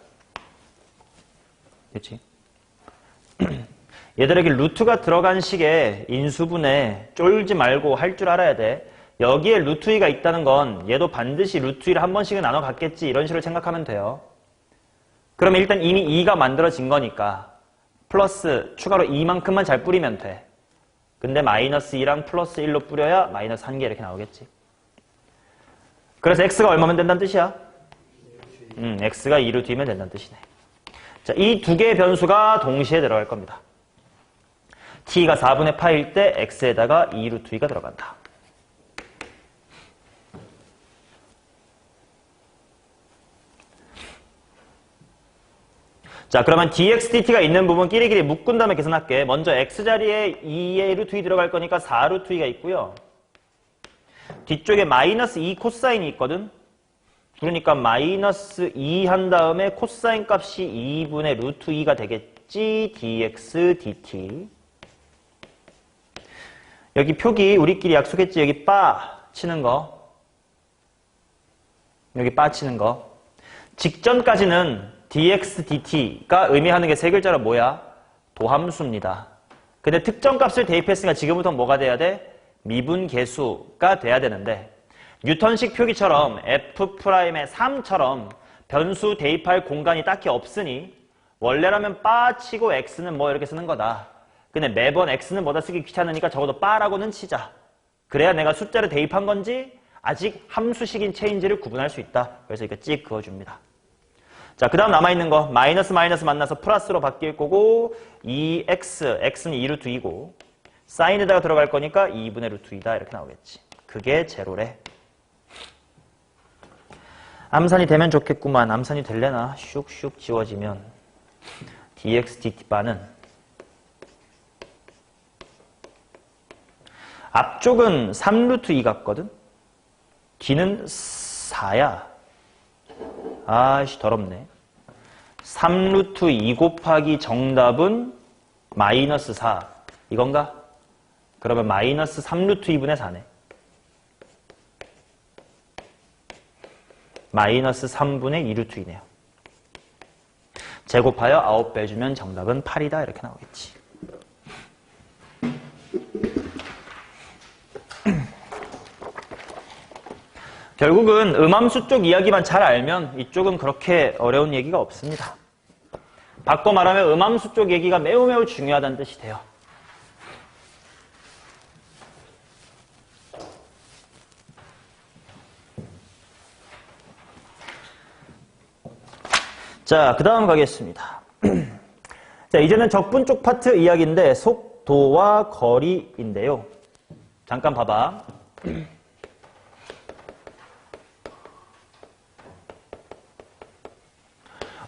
그렇지? 얘들아, 여기 루트가 들어간 식에 인수분해 쫄지 말고 할 줄 알아야 돼. 여기에 루트 2가 있다는 건 얘도 반드시 루트 2를 한 번씩은 나눠 갖겠지, 이런 식으로 생각하면 돼요. 그러면 일단 이미 2가 만들어진 거니까 플러스 추가로 2만큼만 잘 뿌리면 돼. 근데 마이너스 2랑 플러스 1로 뿌려야 마이너스 1개 이렇게 나오겠지. 그래서 x가 얼마면 된다는 뜻이야? x가 2로 뒤면 된다는 뜻이네. 자, 이 두 개의 변수가 동시에 들어갈 겁니다. t가 4분의 파일 때 x에다가 2루트 2가 들어간다. 자, 그러면 dx, dt가 있는 부분 끼리끼리 묶은 다음에 계산할게. 먼저 x자리에 2의 루트 2 들어갈 거니까 4루트 2가 있고요. 뒤쪽에 마이너스 2 코사인이 있거든. 그러니까 마이너스 2 한 다음에 코사인 값이 2분의 루트 2가 되겠지. dx, dt. 여기 표기 우리끼리 약속했지. 여기 빠 치는 거. 여기 빠 치는 거. 직전까지는 dx, dt가 의미하는 게 세 글자로 뭐야? 도함수입니다. 근데 특정 값을 대입했으니까 지금부터 뭐가 돼야 돼? 미분계수가 돼야 되는데 뉴턴식 표기처럼 f'의 3처럼 변수 대입할 공간이 딱히 없으니 원래라면 빠 치고 x는 뭐 이렇게 쓰는 거다. 근데 매번 x는 뭐다 쓰기 귀찮으니까 적어도 빠라고는 치자. 그래야 내가 숫자를 대입한 건지 아직 함수식인 체인지를 구분할 수 있다. 그래서 이거 찍 그어줍니다. 자, 그 다음 남아있는 거 마이너스 마이너스 만나서 플러스로 바뀔 거고 2x, x는 2루트 2고 사인에다가 들어갈 거니까 2분의 루트 2다 이렇게 나오겠지. 그게 제로래. 암산이 되면 좋겠구만. 암산이 될래나? 슉슉 지워지면 dx dt바는 앞쪽은 3루트 2 같거든? 뒤는 4야. 아이씨 더럽네. 3루트 2 곱하기 정답은 마이너스 4. 이건가? 그러면 마이너스 3루트 2분의 4네. 마이너스 3분의 2루트 2네요. 제곱하여 9 빼주면 정답은 8이다. 이렇게 나오겠지. 결국은 음함수 쪽 이야기만 잘 알면 이쪽은 그렇게 어려운 얘기가 없습니다. 바꿔 말하면 음함수 쪽 얘기가 매우 매우 중요하다는 뜻이 돼요. 자, 그 다음 가겠습니다. 자, 이제는 적분 쪽 파트 이야기인데 속도와 거리인데요. 잠깐 봐봐.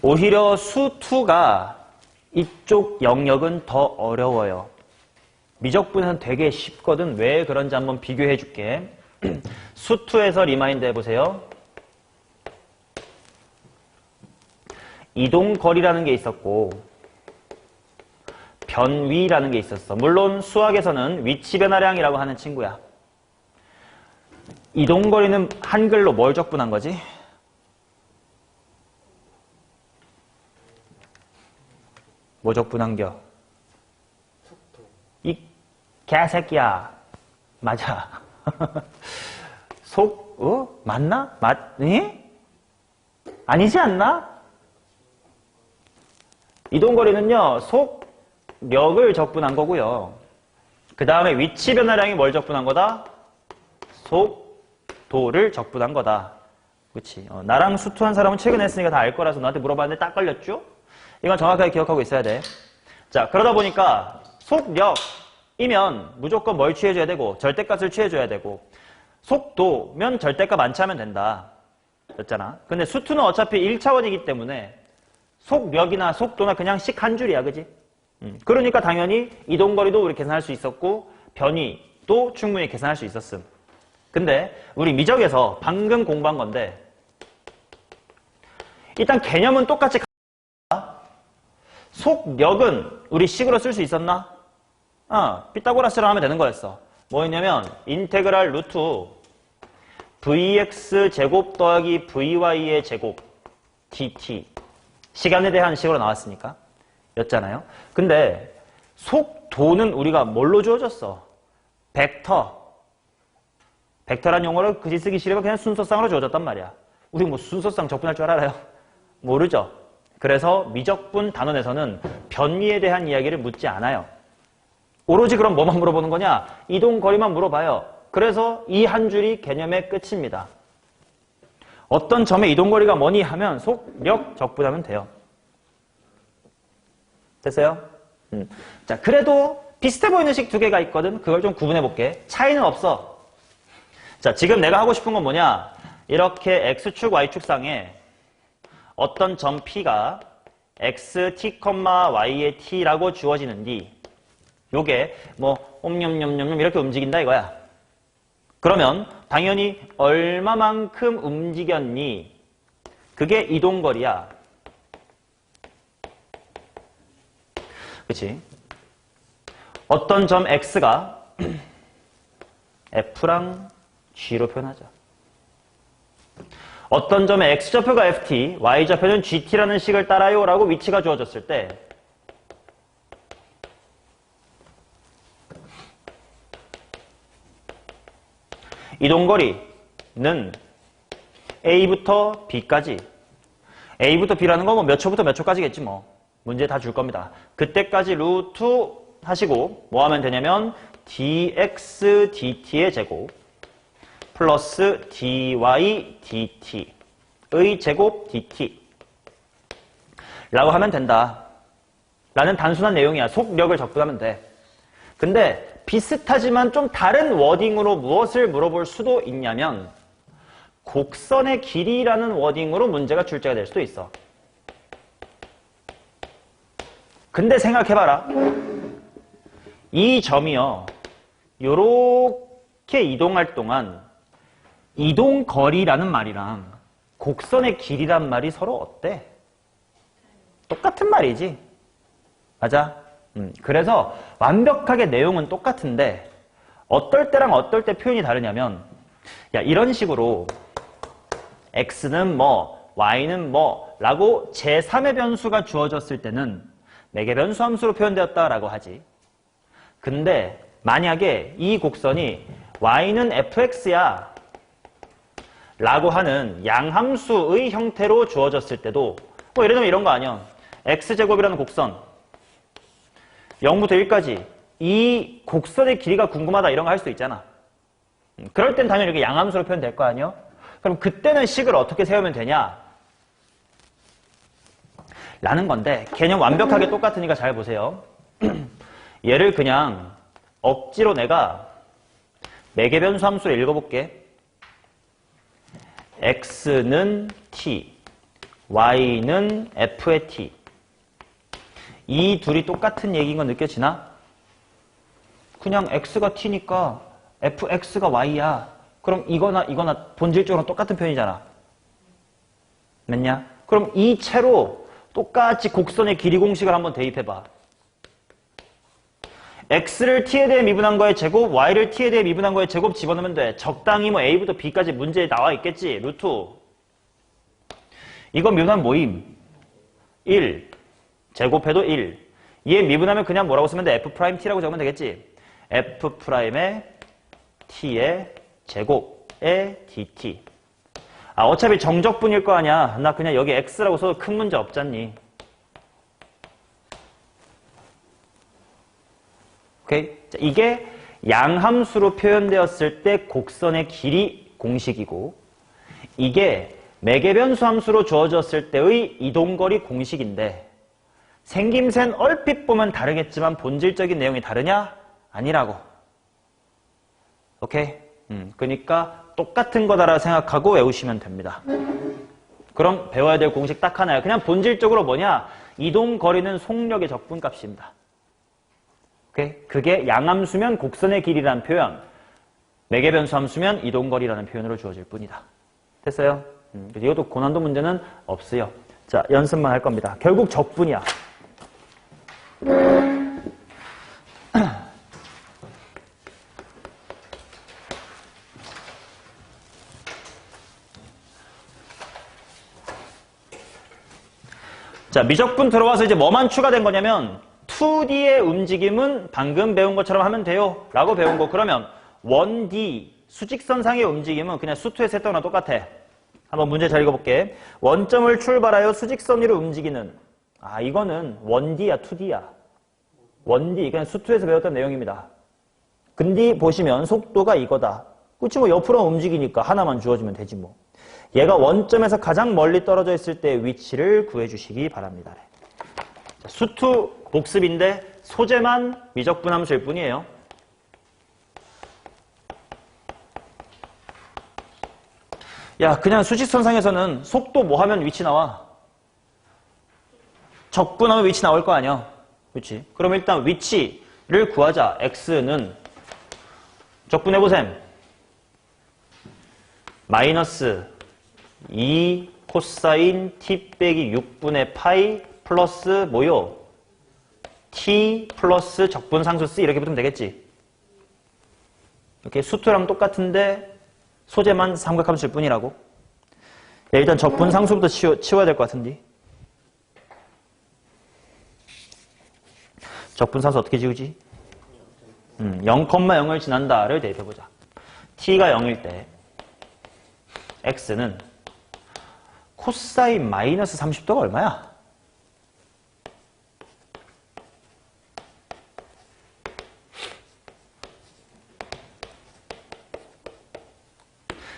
오히려 수2가 이쪽 영역은 더 어려워요. 미적분에서는 되게 쉽거든. 왜 그런지 한번 비교해 줄게. 수2에서 리마인드 해보세요. 이동거리라는 게 있었고 변위라는 게 있었어. 물론 수학에서는 위치변화량이라고 하는 친구야. 이동거리는 한글로 뭘 적분한 거지? 뭐 적분한겨? 속도. 이 개새끼야. 맞아. 맞나? 맞니? 아니지 않나? 이동거리는요, 속력을 적분한 거고요. 그 다음에 위치 변화량이 뭘 적분한 거다? 속도를 적분한 거다. 그치? 나랑 수투한 사람은 최근에 했으니까 다 알 거라서 너한테 물어봤는데 딱 걸렸죠? 이건 정확하게 기억하고 있어야 돼. 자, 그러다 보니까 속력이면 무조건 뭘 취해줘야 되고 절대값을 취해줘야 되고 속도면 절대값 안 취하면 된다. 였잖아. 근데 수투는 어차피 1차원이기 때문에 속력이나 속도나 그냥 식 한 줄이야. 그지? 그러니까 당연히 이동거리도 우리 계산할 수 있었고 변위도 충분히 계산할 수 있었음. 근데 우리 미적에서 방금 공부한 건데 일단 개념은 똑같이 속력은 우리 식으로 쓸 수 있었나? 피타고라스로 하면 되는 거였어. 뭐였냐면 인테그랄 루트 vx 제곱 더하기 vy의 제곱 dt 시간에 대한 식으로 나왔으니까 였잖아요. 근데 속도는 우리가 뭘로 주어졌어? 벡터란 용어를 그지 쓰기 싫으면 그냥 순서상으로 주어졌단 말이야. 우리 뭐 순서상 적분할 줄 알아요? 모르죠. 그래서 미적분 단원에서는 변위에 대한 이야기를 묻지 않아요. 오로지 그럼 뭐만 물어보는 거냐? 이동거리만 물어봐요. 그래서 이 한 줄이 개념의 끝입니다. 어떤 점의 이동거리가 뭐니 하면 속력 적분하면 돼요. 됐어요? 자, 그래도 비슷해 보이는 식 두 개가 있거든. 그걸 좀 구분해 볼게. 차이는 없어. 자, 지금 내가 하고 싶은 건 뭐냐? 이렇게 x축, y축상에 어떤 점 P가 x, t, y의 t라고 주어지는지 요게 뭐 옴념념념 이렇게 움직인다 이거야. 그러면 당연히 얼마만큼 움직였니? 그게 이동거리야. 그치? 어떤 점 x가 f랑 g로 표현하자. 어떤 점의 x좌표가 ft, y좌표는 gt라는 식을 따라요 라고 위치가 주어졌을 때 이동거리는 A부터 B까지 A부터 B라는 건 뭐 몇 초부터 몇 초까지겠지 뭐 문제 다 줄 겁니다. 그때까지 루트 하시고 뭐 하면 되냐면 dx dt의 제곱 플러스 dy dt의 제곱 dt 라고 하면 된다 라는 단순한 내용이야. 속력을 적분하면 돼. 근데 비슷하지만 좀 다른 워딩으로 무엇을 물어볼 수도 있냐면 곡선의 길이라는 워딩으로 문제가 출제가 될 수도 있어. 근데 생각해봐라. 이 점이요. 요렇게 이동할 동안 이동거리라는 말이랑 곡선의 길이란 말이 서로 어때? 똑같은 말이지. 맞아? 그래서 완벽하게 내용은 똑같은데 어떨 때랑 어떨 때 표현이 다르냐면 야 이런 식으로 x는 뭐 y는 뭐 라고 제3의 변수가 주어졌을 때는 매개변수 함수로 표현되었다라고 하지. 근데 만약에 이 곡선이 y는 fx야 라고 하는 양함수의 형태로 주어졌을 때도 뭐 예를 들면 이런 거 아니야. x제곱이라는 곡선 0부터 1까지 이 곡선의 길이가 궁금하다 이런 거 할 수 있잖아. 그럴 땐 당연히 이렇게 양함수로 표현될 거 아니야. 그럼 그때는 식을 어떻게 세우면 되냐? 라는 건데 개념 완벽하게 똑같으니까 잘 보세요. 얘를 그냥 억지로 내가 매개변수 함수로 읽어볼게. x는 t, y는 f의 t. 이 둘이 똑같은 얘기인 건 느껴지나? 그냥 x가 t니까 fx가 y야. 그럼 이거나 본질적으로 똑같은 표현이잖아. 맞냐? 그럼 이 채로 똑같이 곡선의 길이 공식을 한번 대입해봐. x를 t에 대해 미분한 거의 제곱, y를 t에 대해 미분한 거의 제곱 집어넣으면 돼. 적당히 뭐 a부터 b까지 문제에 나와 있겠지. 루트. 이거 미분하면 뭐임? 1. 제곱해도 1. 얘 미분하면 그냥 뭐라고 쓰면 돼? f't라고 적으면 되겠지. f'의 t의 제곱의 dt. 아 어차피 정적분일 거 아니야. 나 그냥 여기 x라고 써도 큰 문제 없잖니. 오케이? 자, 이게 양함수로 표현되었을 때 곡선의 길이 공식이고 이게 매개변수 함수로 주어졌을 때의 이동거리 공식인데 생김새는 얼핏 보면 다르겠지만 본질적인 내용이 다르냐? 아니라고. 오케이? 그러니까 똑같은 거다라 생각하고 외우시면 됩니다. 그럼 배워야 될 공식 딱 하나야. 그냥 본질적으로 뭐냐? 이동거리는 속력의 적분값입니다. 오케이? 그게 양함수면 곡선의 길이라는 표현, 매개변수 함수면 이동거리라는 표현으로 주어질 뿐이다. 됐어요? 이것도 고난도 문제는 없어요. 자, 연습만 할 겁니다. 결국 적분이야. 자, 미적분 들어와서 이제 뭐만 추가된 거냐면 2D의 움직임은 방금 배운 것처럼 하면 돼요 라고 배운 거. 그러면 1D 수직선상의 움직임은 그냥 수투에서 했던 거랑 똑같아. 한번 문제 잘 읽어볼게. 원점을 출발하여 수직선 위로 움직이는, 아 이거는 1D야 2D야 1D 그냥 수투에서 배웠던 내용입니다. 근데 보시면 속도가 이거다. 그치 뭐 옆으로 움직이니까 하나만 주어지면 되지 뭐. 얘가 원점에서 가장 멀리 떨어져 있을 때 위치를 구해주시기 바랍니다. 자, 수투 복습인데 소재만 미적분 함수일 뿐이에요. 야 그냥 수직선상에서는 속도 뭐 하면 위치 나와? 적분하면 위치 나올 거 아니야. 그렇지? 그럼 일단 위치를 구하자. x는 적분해보셈. 마이너스 2 코사인 t 빼기 6분의 파이 플러스 뭐요? t 플러스 적분상수 c 이렇게 붙으면 되겠지. 이렇게 수투랑 똑같은데 소재만 삼각함수일 뿐이라고. 야, 일단 적분상수부터 치워야 될 것 같은데. 적분상수 어떻게 지우지? 0,0을 지난다를 대입해보자. t가 0일 때 x는 코사인 마이너스 30도가 얼마야?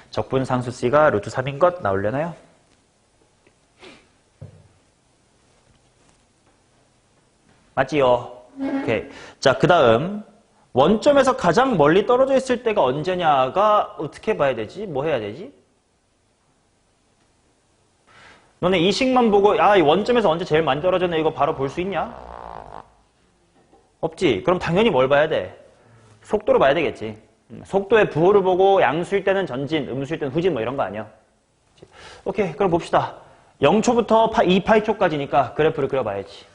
적분상수 c가 루트 3인 것 나오려나요? 맞지요? 오케이. 자, 그 다음 원점에서 가장 멀리 떨어져 있을 때가 언제냐가 어떻게 봐야 되지? 뭐 해야 되지? 너네 이 식만 보고 이 원점에서 언제 제일 많이 떨어졌네 이거 바로 볼 수 있냐? 없지. 그럼 당연히 뭘 봐야 돼? 속도를 봐야 되겠지. 속도의 부호를 보고 양수일 때는 전진, 음수일 때는 후진 뭐 이런 거 아니야. 오케이, 그럼 봅시다. 0초부터 2파이초까지니까 그래프를 그려봐야지.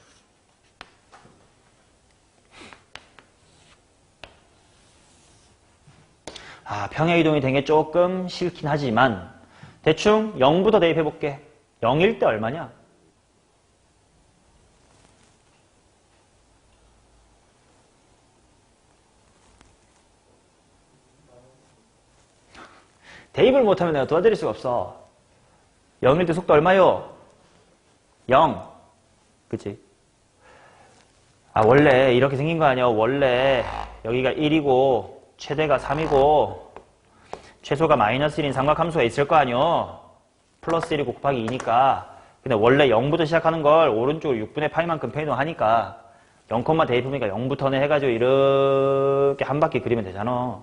평행이동이 된 게 조금 싫긴 하지만 대충 0부터 대입해볼게. 0일 때 얼마냐? 대입을 못하면 내가 도와드릴 수가 없어. 0일 때 속도 얼마요? 0. 그치? 원래 이렇게 생긴 거 아니야? 원래 여기가 1이고 최대가 3이고 최소가 마이너스 1인 삼각함수가 있을 거 아니요? 플러스 1이 곱하기 2니까. 근데 원래 0부터 시작하는 걸 오른쪽으로 6분의 파이만큼 편이동하니까 0, 대입하니까 0부터는 해가지고 이렇게 한 바퀴 그리면 되잖아.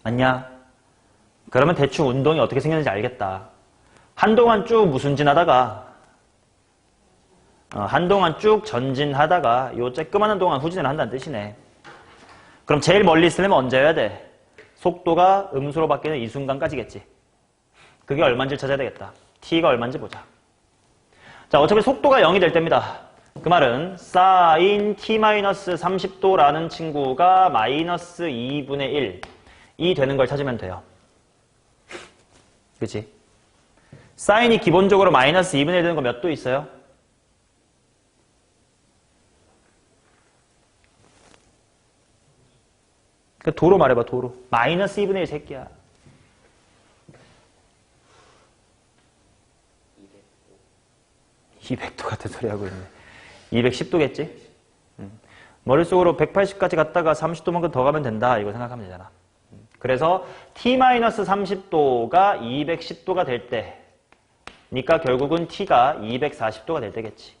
맞냐? 그러면 대충 운동이 어떻게 생겼는지 알겠다. 한동안 쭉 무순진하다가 한동안 쭉 전진하다가 요 쬐끄만한 동안 후진을 한다는 뜻이네. 그럼 제일 멀리 있으려면 언제 해야 돼? 속도가 음수로 바뀌는 이 순간까지겠지. 그게 얼마인지 찾아야 되겠다. t가 얼마인지 보자. 자, 어차피 속도가 0이 될 때입니다. 그 말은 sin t-30도라는 친구가 마이너스 2분의 1이 되는 걸 찾으면 돼요. 그치? 사인이 기본적으로 마이너스 2분의 1 되는 거 몇 도 있어요? 그 도로 말해봐, 도로. 마이너스 2분의 1 새끼야. 200도 같은 소리 하고 있네. 210도겠지? 머릿속으로 180까지 갔다가 30도만큼 더 가면 된다. 이거 생각하면 되잖아. 그래서 t-30도가 210도가 될 때니까 결국은 t가 240도가 될 때겠지.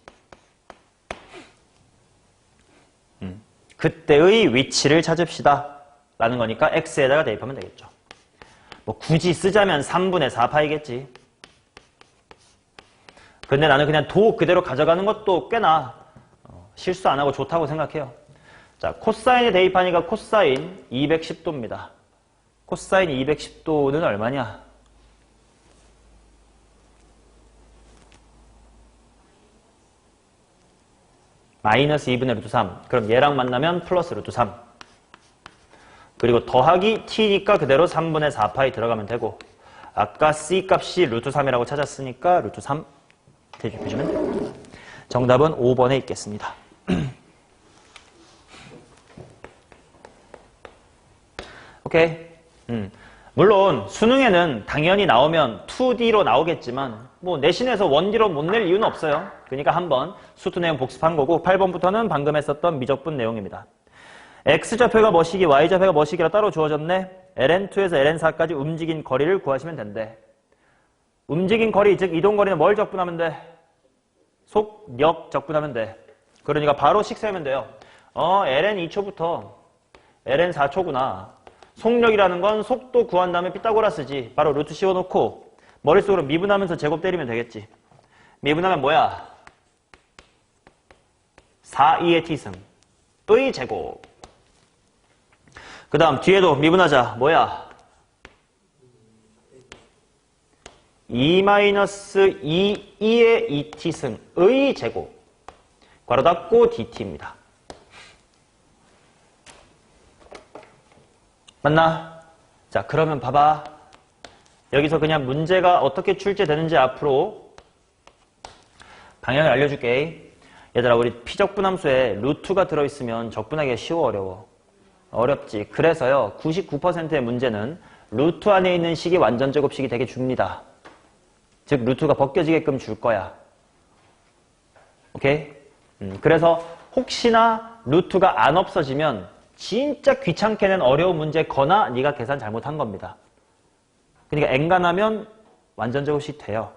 그때의 위치를 찾읍시다. 라는 거니까 x에다가 대입하면 되겠죠. 뭐 굳이 쓰자면 3분의 4파이겠지. 근데 나는 그냥 도 그대로 가져가는 것도 꽤나 실수 안 하고 좋다고 생각해요. 자, 코사인에 대입하니까 코사인 210도입니다. 코사인 210도는 얼마냐? 마이너스 2분의 루트 3. 그럼 얘랑 만나면 플러스 루트 3. 그리고 더하기 t니까 그대로 3분의 4파이 들어가면 되고 아까 c 값이 루트 3이라고 찾았으니까 루트 3 대입해주면 됩니다. 정답은 5번에 있겠습니다. 오케이. 물론 수능에는 당연히 나오면 2D로 나오겠지만 뭐 내신에서 1D로 못 낼 이유는 없어요. 그러니까 한번 수투 내용 복습한 거고 8번부터는 방금 했었던 미적분 내용입니다. X좌표가 뭐시기, Y좌표가 뭐시기라 따로 주어졌네. ln2에서 ln4까지 움직인 거리를 구하시면 된대. 움직인 거리, 즉 이동거리는 뭘 적분하면 돼? 속력 적분하면 돼. 그러니까 바로 식 세우면 돼요. ln 2초부터 ln 4초구나. 속력이라는 건 속도 구한 다음에 피타고라스지. 바로 루트 씌워놓고 머릿속으로 미분하면서 제곱 때리면 되겠지. 미분하면 뭐야? 4,2의 t승. 의 제곱. 그 다음 뒤에도 미분하자. 뭐야? 2-2의 2t승의 제곱. 괄호 닫고 dt입니다. 맞나? 자, 그러면 봐봐. 여기서 그냥 문제가 어떻게 출제되는지 앞으로 방향을 알려줄게. 얘들아, 우리 피적분함수에 루트가 들어있으면 적분하기가 쉬워, 어려워? 어렵지. 그래서요, 99%의 문제는 루트 안에 있는 식이 완전 제곱식이 되게 줍니다. 즉, 루트가 벗겨지게끔 줄 거야. 오케이? 그래서 혹시나 루트가 안 없어지면 진짜 귀찮게는 어려운 문제거나 네가 계산 잘못한 겁니다. 그러니까 엔간하면 완전 제곱식 돼요.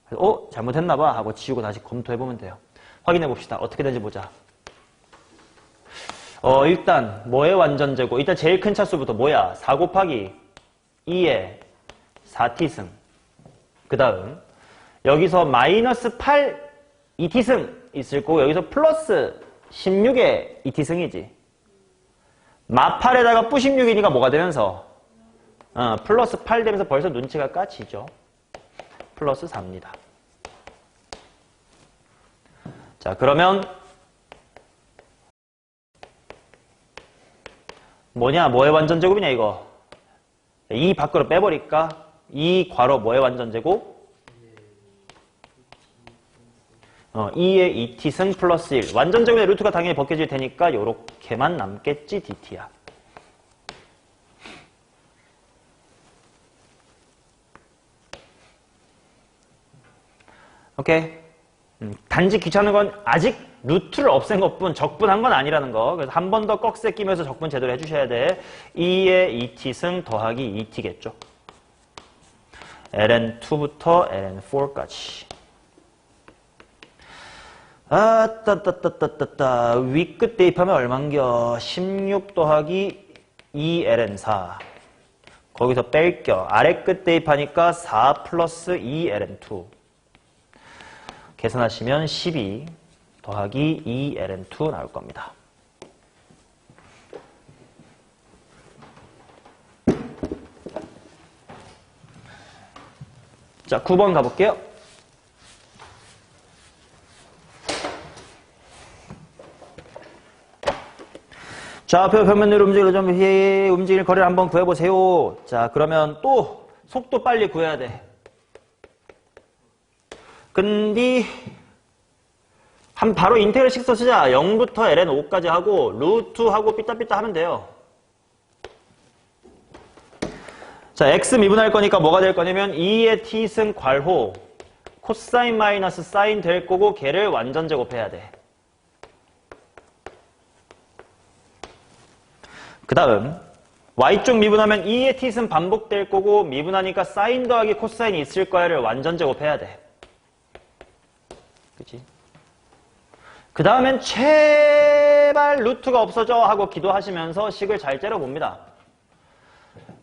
그래서 잘못했나 봐 하고 지우고 다시 검토해보면 돼요. 확인해 봅시다. 어떻게 되는지 보자. 일단 뭐의 완전 제곱? 일단 제일 큰 차수부터 뭐야? 4 곱하기 2의 4t승. 그 다음 여기서 마이너스 8 2t승 있을 거고 여기서 플러스 16의 2t승이지. 마8에다가 뿌 16이니까 뭐가 되면서 플러스 8 되면서 벌써 눈치가 까지죠. 플러스 4입니다. 자, 그러면 뭐냐? 뭐의 완전제곱이냐 이거? 이 밖으로 빼버릴까? 이 괄호 뭐의 완전제곱? 2의 2t승 플러스 1. 완전제곱의 루트가 당연히 벗겨질 테니까 요렇게만 남겠지, dt야. 오케이? 단지 귀찮은 건 아직 루트를 없앤 것뿐 적분한 건 아니라는 거. 그래서 한 번 더 꺽쇠 끼면서 적분 제대로 해주셔야 돼. 2의 2t승 더하기 2t겠죠. ln2부터 ln4까지. 윗끝 대입하면 얼만겨? 16 더하기 2ln4. 거기서 뺄겨. 아래끝 대입하니까 4 플러스 2ln2. 계산하시면 12 더하기 2ln2 나올 겁니다. 자, 9번 가볼게요. 좌표 평면으로 움직일 거리를 한번 구해보세요. 자, 그러면 또 속도 빨리 구해야 돼. 근데 바로 인테그럴식 써쓰자. 0부터 ln5까지 하고 루트하고 삐딱삐딱 하면 돼요. 자, x 미분할 거니까 뭐가 될 거냐면 2의 t승 괄호 코사인 마이너스 사인 될 거고 걔를 완전 제곱해야 돼. 그 다음 y쪽 미분하면 2의 t승 반복될 거고 미분하니까 사인 더하기 코사인이 있을 거야를 완전 제곱해야 돼. 그치? 그 다음엔 제발 루트가 없어져 하고 기도하시면서 식을 잘 째려봅니다.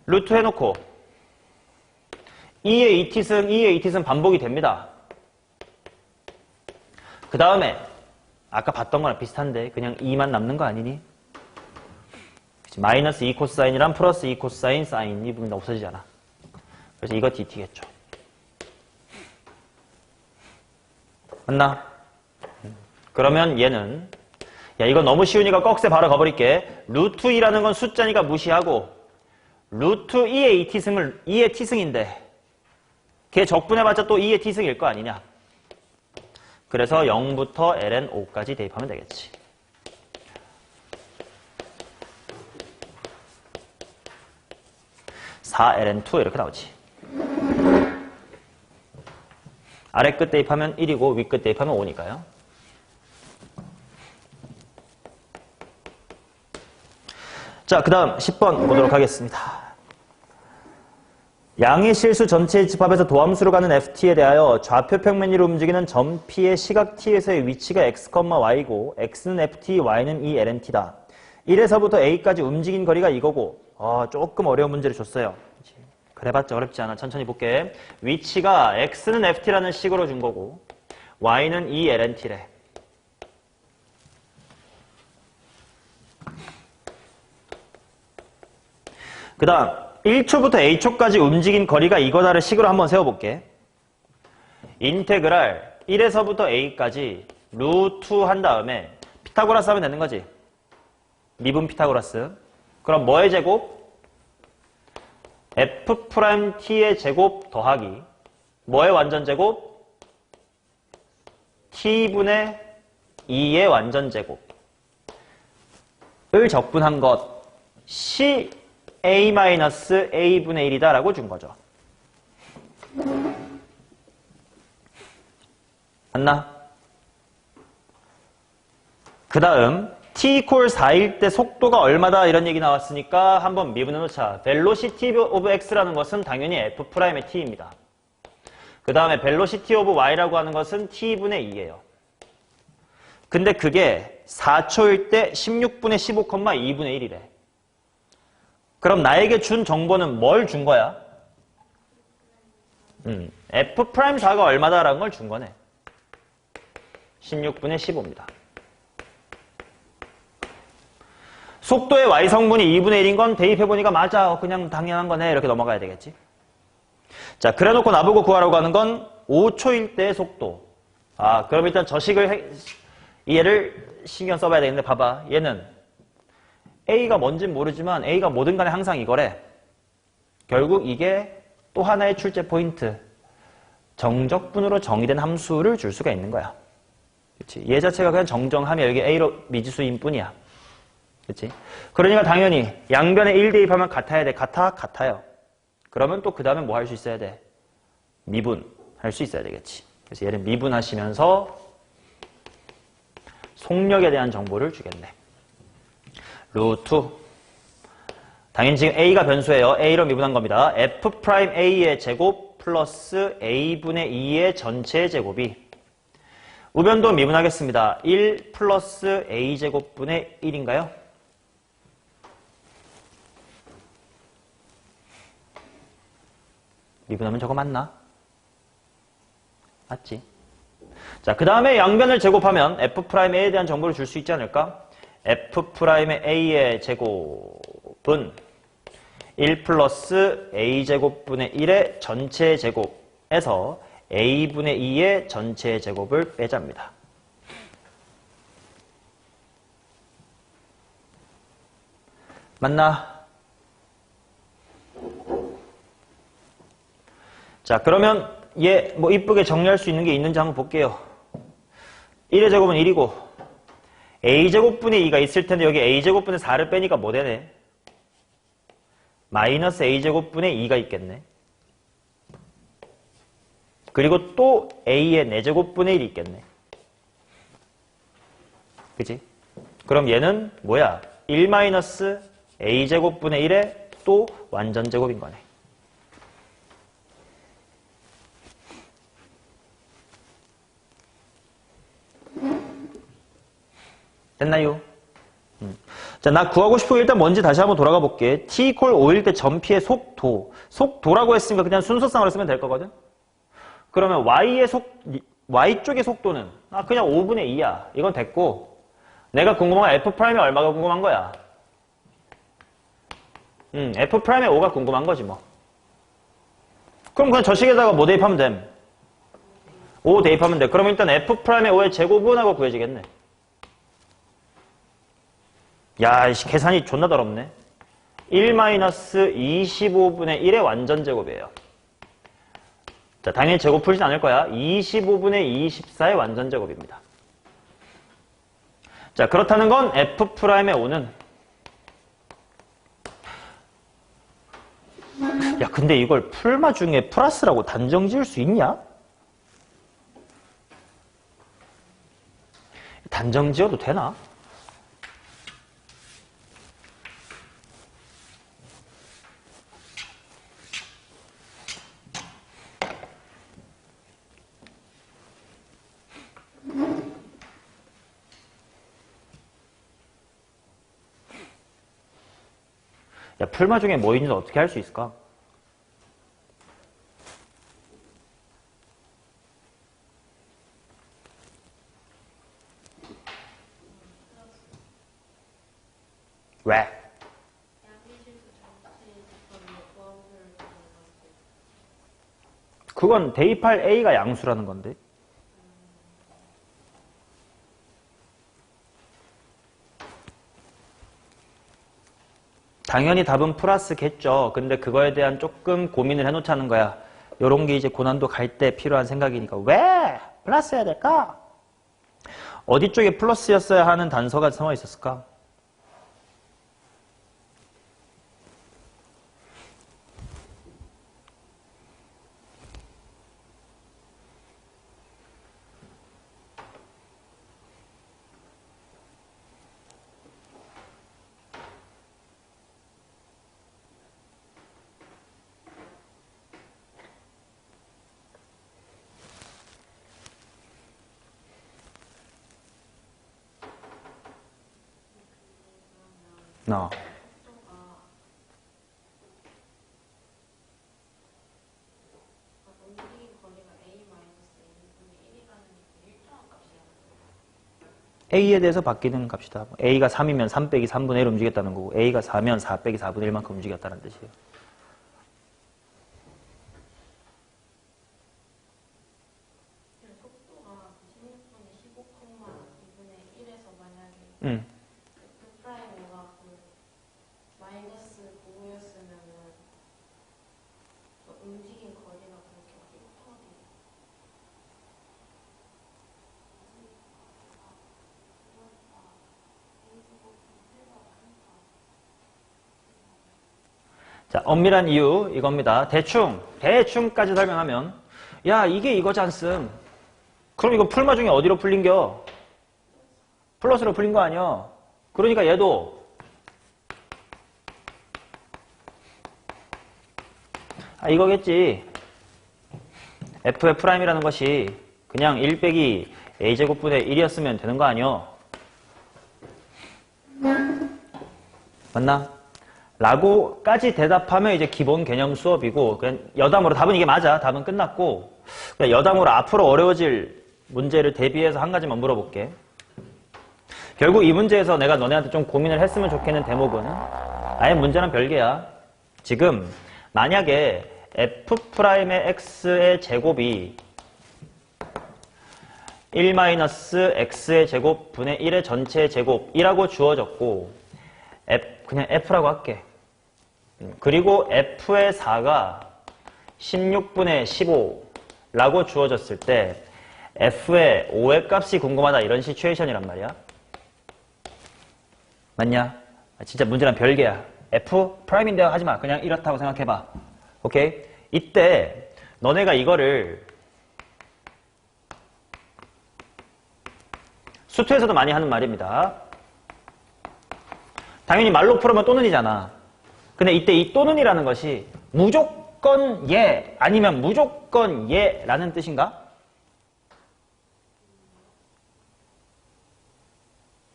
루트 해놓고 2의 2t승 반복이 됩니다. 그 다음에 아까 봤던 거랑 비슷한데 그냥 2만 남는 거 아니니? 그치? 마이너스 2 코사인이랑 플러스 2 코사인 사인 이 부분 없어지잖아. 그래서 이거 dt겠죠. 맞나? 그러면 얘는 야 이거 너무 쉬우니까 꺽쇠 바로 가버릴게. 루트 2라는 건 숫자니까 무시하고 루트 2의 2t승을 2의 t승인데 걔 적분해봤자 또 2의 t승일 거 아니냐. 그래서 0부터 ln5까지 대입하면 되겠지. (4ln2) 이렇게 나오지. 아래 끝 대입하면 1이고 위 끝 대입하면 5니까요. 자, 그 다음 10번 보도록 하겠습니다. 양의 실수 전체의 집합에서 도함수로 가는 ft에 대하여 좌표 평면 위로 움직이는 점 P의 시각 T에서의 위치가 x, y고 x는 ft, y는 이 lnt다. 1에서부터 a까지 움직인 거리가 이거고 조금 어려운 문제를 줬어요. 그래봤자 어렵지 않아. 천천히 볼게. 위치가 x는 ft라는 식으로 준 거고 y는 이 lnt래. 그 다음 1초부터 a초까지 움직인 거리가 이거다를 식으로 한번 세워볼게. 인테그랄 1에서부터 a까지 루트 한 다음에 피타고라스 하면 되는 거지. 미분 피타고라스. 그럼 뭐의 제곱? f't의 제곱 더하기 뭐의 완전 제곱? t분의 2의 완전 제곱을 적분한 것이 a-a분의 1이다 라고 준 거죠. 맞나? 그 다음 t= 4일 때 속도가 얼마다 이런 얘기 나왔으니까 한번 미분해 놓자. velocity of x라는 것은 당연히 f'의 t입니다. 그 다음에 velocity of y라고 하는 것은 t분의 2예요. 근데 그게 4초일 때 16분의 15,2분의 1이래. 그럼 나에게 준 정보는 뭘 준 거야? F'4가 얼마다라는 걸 준 거네. 16분의 15입니다. 속도의 y성분이 2분의 1인 건 대입해보니까 맞아. 그냥 당연한 거네. 이렇게 넘어가야 되겠지. 자, 그래놓고 나보고 구하라고 하는 건 5초일 때의 속도. 아, 그럼 일단 얘를 신경 써봐야 되겠는데 봐봐. 얘는 A가 뭔진 모르지만 A가 뭐든 간에 항상 이거래. 결국 이게 또 하나의 출제 포인트. 정적분으로 정의된 함수를 줄 수가 있는 거야. 그치? 얘 자체가 그냥 정정하면 여기 A로 미지수인 뿐이야. 그치? 그러니까 당연히 양변에 1 대입하면 같아야 돼. 같아요. 그러면 또 그 다음에 뭐 할 수 있어야 돼? 미분할 수 있어야 되겠지. 그래서 얘를 미분하시면서 속력에 대한 정보를 주겠네. 루트. 당연히 지금 A가 변수예요. A로 미분한 겁니다. F'A의 제곱 플러스 A분의 2의 전체의 제곱이 우변도 미분하겠습니다. 1 플러스 A제곱분의 1인가요? 미분하면 저거 맞나? 맞지? 자, 그 다음에 양변을 제곱하면 F'A에 대한 정보를 줄 수 있지 않을까? F'A의 제곱은 1 플러스 A제곱분의 1의 전체 제곱에서 A분의 2의 전체 제곱을 빼잡니다. 맞나? 자, 그러면 얘 뭐 이쁘게 정리할 수 있는 게 있는지 한번 볼게요. 1의 제곱은 1이고 A제곱분의 2가 있을 텐데 여기 A제곱분의 4를 빼니까 뭐 되네? 마이너스 A제곱분의 2가 있겠네. 그리고 또 A의 4제곱분의 1이 있겠네. 그치? 그럼 얘는 뭐야? 1 마이너스 A제곱분의 1의 또 완전제곱인 거네. 됐나요? 자, 나 구하고 싶은 게 일단 뭔지 다시 한번 돌아가 볼게. t = 5일 때 전피의 속도. 속도라고 했으니까 그냥 순서상으로 쓰면 될 거거든? 그러면 y 쪽의 속도는 그냥 5분의 2야. 이건 됐고 내가 궁금한 건 F'이 얼마가 궁금한 거야? F'의 5가 궁금한 거지 뭐. 그럼 그냥 저 식에다가 뭐 대입하면 됨? 5 대입하면 돼. 그럼 일단 F'의 5의 제곱은 하고 구해지겠네. 야, 이 계산이 존나 더럽네. 1-25분의 1의 완전제곱이에요. 자, 당연히 제곱 풀진 않을 거야. 25분의 24의 완전제곱입니다. 자, 그렇다는 건 F'의 5는 야, 근데 이걸 풀마 중에 플러스라고 단정 지을 수 있냐? 단정 지어도 되나? 야, 풀마 중에 뭐 있는지 어떻게 할 수 있을까? 왜? 그건 대입할 A가 양수라는 건데. 당연히 답은 플러스겠죠. 근데 그거에 대한 조금 고민을 해놓자는 거야. 요런 게 이제 고난도 갈 때 필요한 생각이니까. 왜 플러스 해야 될까? 어디 쪽에 플러스였어야 하는 단서가 숨어 있었을까? 너. A에 대해서 바뀌는 값이다. A가 3이면 3 빼기 3분의 1 움직였다는 거고 A가 4면 4 빼기 4분의 1만큼 움직였다는 뜻이에요. 속도가 16분에 15,2분의 1에서 만약에 응. F'가 마이너스 9였으면은 움직인 거리가 그렇게 1터지. 자, 엄밀한 이유 이겁니다. 대충까지 설명하면 야, 이게 이거지 않음. 그럼 이거 풀마 중에 어디로 풀린겨? 플러스로 풀린 거 아니야? 그러니까 얘도 이거겠지. FF'이라는 것이 그냥 1 빼기 A제곱분의 1이었으면 되는 거 아니야? 맞나? 라고까지 대답하면 이제 기본 개념 수업이고, 그냥 여담으로 답은 이게 맞아. 답은 끝났고, 그냥 여담으로 앞으로 어려워질 문제를 대비해서 한 가지만 물어볼게. 결국 이 문제에서 내가 너네한테 좀 고민을 했으면 좋겠는 대목은 아예 문제는 별개야. 지금 만약에 F'의 X의 제곱이 1-X의 제곱 분의 1의 전체 제곱이라고 주어졌고, 그냥 F라고 할게. 그리고 F의 4가 16분의 15라고 주어졌을 때 F의 5의 값이 궁금하다, 이런 시츄에이션이란 말이야. 맞냐? 진짜 문제랑 별개야. F'인데요 하지마. 그냥 이렇다고 생각해봐. 오케이? 이때 너네가 이거를 수투에서도 많이 하는 말입니다. 당연히 말로 풀으면 또는이잖아. 근데 이때 이 또는이라는 것이 무조건 예, 아니면 무조건 예라는 뜻인가?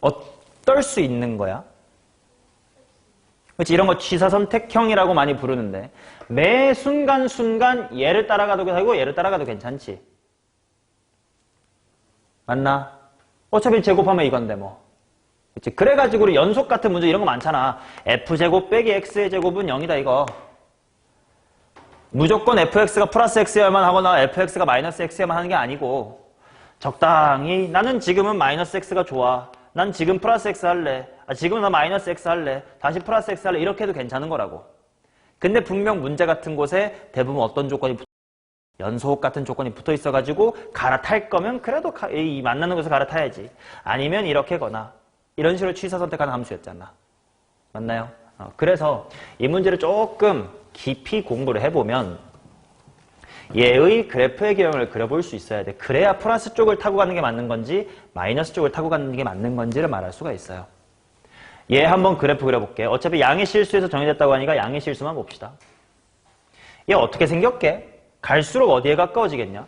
어떨 수 있는 거야? 그렇지, 이런 거 취사선택형이라고 많이 부르는데 매 순간순간 얘를 따라가도 되고 얘를 따라가도 괜찮지. 맞나? 어차피 제곱하면 이건데 뭐. 그치? 그래가지고 연속 같은 문제 이런 거 많잖아. F제곱 빼기 X의 제곱은 0이다 이거. 무조건 FX가 플러스 X여야만 하거나 FX가 마이너스 X여야만 하는 게 아니고 적당히 나는 지금은 마이너스 X가 좋아. 난 지금 플러스 X 할래. 지금은 나 마이너스 X 할래. 다시 플러스 X 할래. 이렇게 해도 괜찮은 거라고. 근데 분명 문제 같은 곳에 대부분 어떤 조건이 연속 같은 조건이 붙어 있어가지고 갈아탈 거면 그래도 이 만나는 곳에서 갈아타야지. 아니면 이렇게거나 이런 식으로 취사 선택하는 함수였잖아. 맞나요? 그래서 이 문제를 조금 깊이 공부를 해보면 얘의 그래프의 기형을 그려볼 수 있어야 돼. 그래야 플러스 쪽을 타고 가는 게 맞는 건지 마이너스 쪽을 타고 가는 게 맞는 건지를 말할 수가 있어요. 얘 한번 그래프 그려볼게. 어차피 양의 실수에서 정의됐다고 하니까 양의 실수만 봅시다. 얘 어떻게 생겼게? 갈수록 어디에 가까워지겠냐?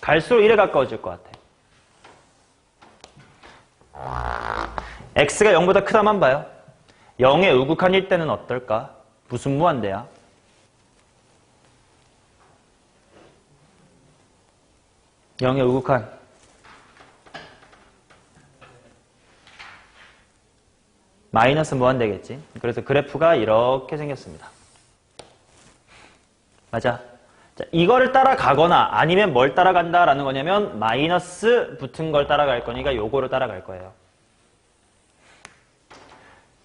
갈수록 1에 가까워질 것 같아. x가 0보다 크다만 봐요. 0의 우극한일 때는 어떨까? 무슨 무한대야? 영의 우극한. 마이너스 무한대겠지. 그래서 그래프가 이렇게 생겼습니다. 맞아. 자, 이거를 따라가거나 아니면 뭘 따라간다라는 거냐면 마이너스 붙은 걸 따라갈 거니까 요거를 따라갈 거예요.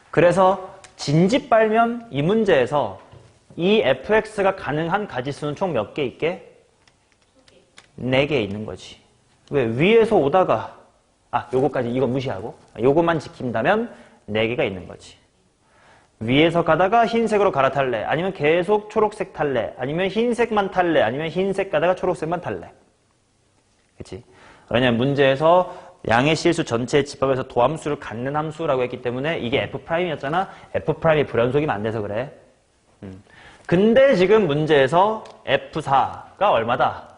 그래서 진지 빨면 이 문제에서 이 fx가 가능한 가지수는 총 몇 개 있게? 4개 있는 거지. 왜? 위에서 오다가 요거까지 이거 무시하고 요거만 지킨다면 4개가 있는 거지. 위에서 가다가 흰색으로 갈아탈래? 아니면 계속 초록색 탈래? 아니면 흰색만 탈래? 아니면 흰색 가다가 초록색만 탈래? 그치? 왜냐면 문제에서 양의 실수 전체의 집합에서 도함수를 갖는 함수라고 했기 때문에 이게 F'이었잖아? F'이 불연속이면 안 돼서 그래. 근데 지금 문제에서 F4가 얼마다?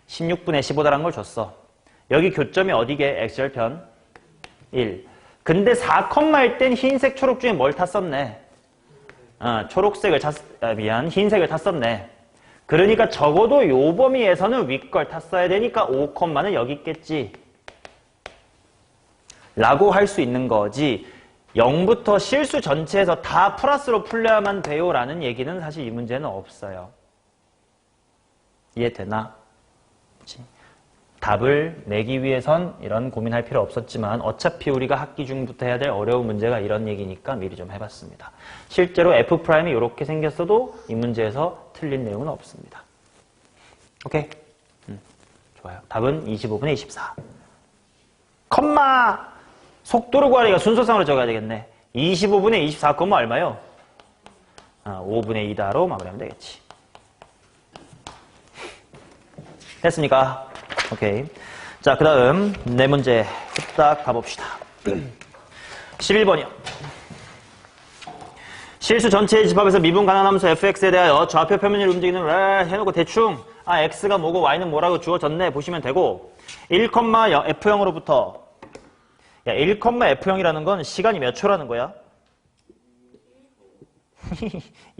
16분의 15다라는 걸 줬어. 여기 교점이 어디게? X절편 1. 근데 4컴마일 땐 흰색, 초록 중에 뭘 탔었네? 흰색을 탔었네. 그러니까 적어도 요 범위에서는 윗걸 탔어야 되니까 5컴마는 여기 있겠지. 라고 할 수 있는 거지 0부터 실수 전체에서 다 플러스로 풀려야만 돼요 라는 얘기는 사실 이 문제는 없어요. 이해되나? 그치? 답을 내기 위해선 이런 고민할 필요 없었지만 어차피 우리가 학기 중부터 해야 될 어려운 문제가 이런 얘기니까 미리 좀 해봤습니다. 실제로 F'이 이렇게 생겼어도 이 문제에서 틀린 내용은 없습니다. 오케이? 좋아요. 답은 25분의 24. 컴마! 속도를 구하니까 순서상으로 적어야 되겠네. 25분의 24, 얼마요? 5분의 2다로 마무리하면 되겠지. 됐습니까? 오케이. 자, 그 다음, 네 문제 후딱 가봅시다. 11번이요. 실수 전체의 집합에서 미분 가능함수 fx에 대하여 좌표 표면을 움직이는 해놓고 대충 x가 뭐고 y는 뭐라고 주어졌네 보시면 되고 1,F0으로부터 1,F0이라는 건 시간이 몇 초라는 거야?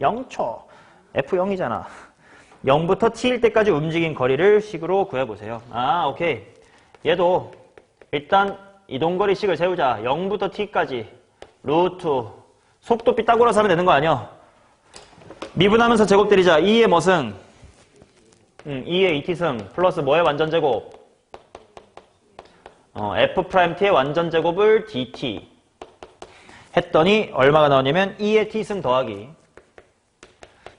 0초. F0이잖아. 0부터 t일 때까지 움직인 거리를 식으로 구해보세요. 오케이. 얘도 일단 이동거리식을 세우자. 0부터 t까지 루트 속도 피타고라스 하면 되는 거 아니야? 미분하면서 제곱 때리자. 2의 뭐승? 2의 2t승 플러스 뭐의 완전제곱? F'T의 완전제곱을 dt 했더니 얼마가 나오냐면 2의 t승 더하기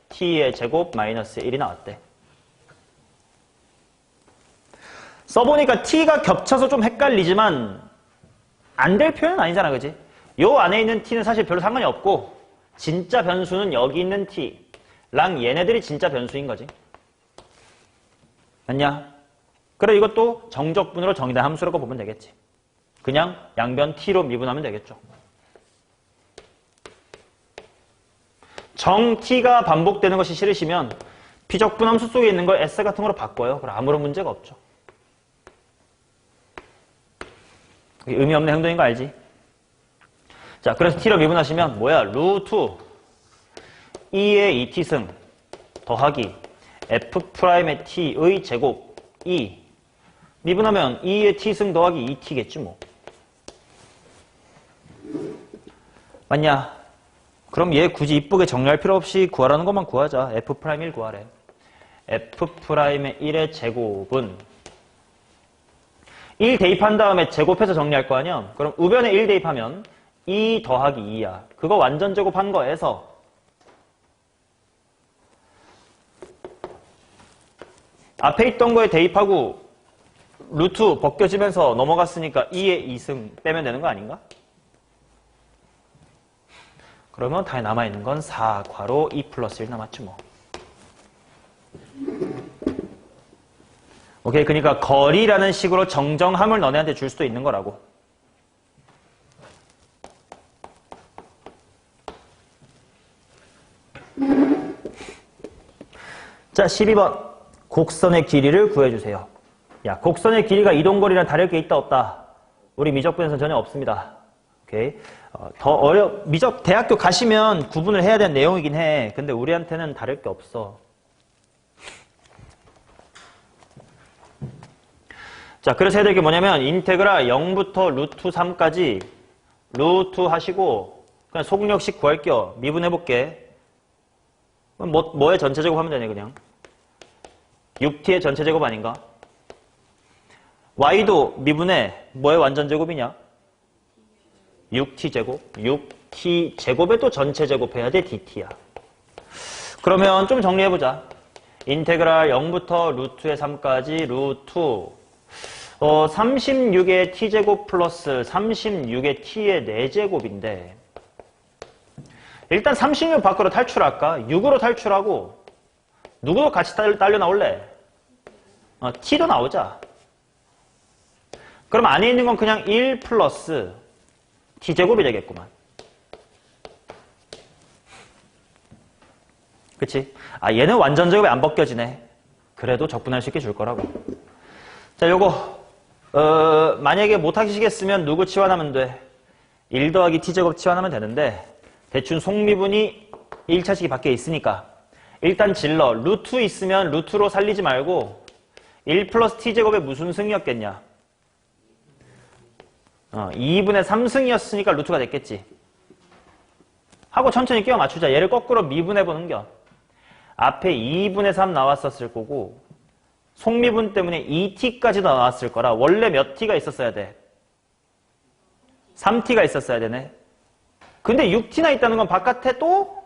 t의 제곱 마이너스 1이 나왔대. 써보니까 t가 겹쳐서 좀 헷갈리지만 안 될 표현은 아니잖아, 그지? 요 안에 있는 t는 사실 별로 상관이 없고 진짜 변수는 여기 있는 t랑 얘네들이 진짜 변수인 거지. 맞냐? 그래 이것도 정적분으로 정의된 함수라고 보면 되겠지. 그냥 양변 t로 미분하면 되겠죠. 정 t가 반복되는 것이 싫으시면 피적분 함수 속에 있는 걸 s 같은 거로 바꿔요. 그럼 아무런 문제가 없죠. 의미 없는 행동인 거 알지? 자, 그래서 t로 미분하시면 뭐야? 루트 2의 2t승 더하기 F'의 t의 제곱 2 미분하면 2의 t승 더하기 2t겠지 뭐. 맞냐? 그럼 얘 굳이 이쁘게 정리할 필요 없이 구하라는 것만 구하자. F'1 구하래. F'의 1의 제곱은 1 대입한 다음에 제곱해서 정리할 거 아니야? 그럼 우변에 1 대입하면 2 더하기 2야. 그거 완전 제곱한 거에서 앞에 있던 거에 대입하고 루트 벗겨지면서 넘어갔으니까 2의 2승 빼면 되는 거 아닌가? 그러면 다 남아있는 건 4 괄호 2 플러스 1 남았지 뭐. 오케이, 그러니까 거리라는 식으로 정정함을 너네한테 줄 수도 있는 거라고. 자, 12번. 곡선의 길이를 구해주세요. 야, 곡선의 길이가 이동거리랑 다를 게 있다 없다? 우리 미적분에서는 전혀 없습니다. 오케이. 미적 대학교 가시면 구분을 해야 되는 내용이긴 해. 근데 우리한테는 다를 게 없어. 자, 그래서 해야 될 게 뭐냐면 인테그랄 0부터 루트 3까지 루트 하시고 그냥 속력식 구할게요. 미분해볼게. 뭐의 전체 제곱 하면 되네 그냥. 6t의 전체 제곱 아닌가? y도 미분해 뭐의 완전 제곱이냐? 6t 제곱. 6t 제곱에 또 전체 제곱해야 돼 dt야. 그러면 좀 정리해보자. 인테그랄 0부터 루트의 3까지 루트 36의 t제곱 플러스 36의 t의 4제곱인데 일단 36 밖으로 탈출할까? 6으로 탈출하고 누구도 같이 딸려 나올래? t도 나오자. 그럼 안에 있는 건 그냥 1 플러스 t제곱이 되겠구만. 그치? 얘는 완전 제곱이 안 벗겨지네. 그래도 적분할 수 있게 줄 거라고. 자, 요거 만약에 못하시겠으면 누구 치환하면 돼? 1 더하기 t제곱 치환하면 되는데 대충 속미분이 1차식이 밖에 있으니까 일단 질러. 루트 있으면 루트로 살리지 말고 1 플러스 t제곱의 무슨 승이었겠냐? 2분의 3승이었으니까 루트가 됐겠지. 하고 천천히 끼워 맞추자. 얘를 거꾸로 미분해보는 겨. 앞에 2분의 3 나왔었을 거고 속미분 때문에 2t까지도 나왔을 거라 원래 몇 t가 있었어야 돼? 3t가 있었어야 되네. 근데 6t나 있다는 건 바깥에 또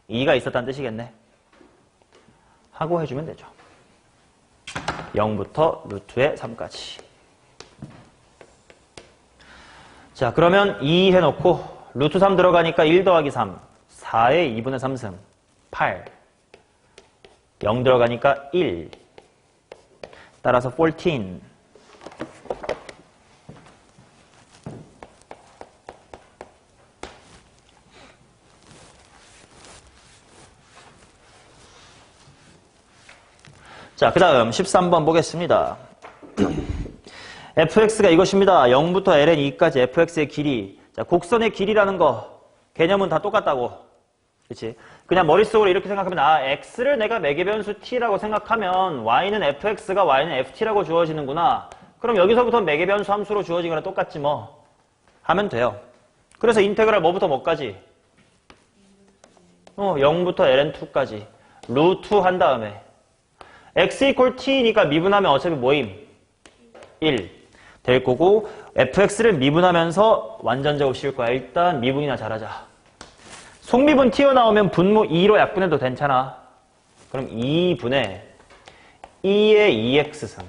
2가 있었다는 뜻이겠네. 하고 해주면 되죠. 0부터 루트의 3까지. 자, 그러면 2 해놓고 루트 3 들어가니까 1 더하기 3, 4의 2분의 3승, 8. 0 들어가니까 1. 따라서 14. 자, 그 다음 13번 보겠습니다. fx가 이것입니다. 0부터 ln 2까지 fx의 길이. 자, 곡선의 길이라는 거 개념은 다 똑같다고. 그치? 그냥 머릿속으로 이렇게 생각하면 x를 내가 매개변수 t라고 생각하면 y는 fx가 y는 ft라고 주어지는구나. 그럼 여기서부터 매개변수 함수로 주어지거나 똑같지 뭐. 하면 돼요. 그래서 인테그랄 뭐부터 뭐까지? 0부터 ln2까지. 루트 한 다음에 x equal t니까 미분하면 어차피 뭐임? 1 될 거고 fx를 미분하면서 완전제곱 씌울 거야. 일단 미분이나 잘하자. 속미분 튀어나오면 분모 2로 약분해도 괜찮아. 그럼 2분의 2의 2x승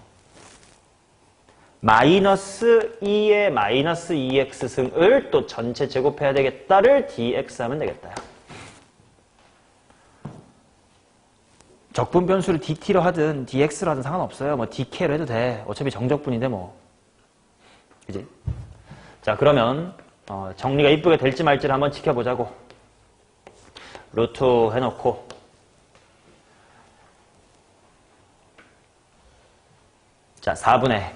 마이너스 2의 마이너스 2x승을 또 전체 제곱해야 되겠다를 dx 하면 되겠다. 적분 변수를 dt로 하든 dx로 하든 상관없어요. 뭐 dk로 해도 돼. 어차피 정적분인데 뭐. 그지? 자, 그러면 정리가 이쁘게 될지 말지를 한번 지켜보자고. 루트 해놓고 자, 4분의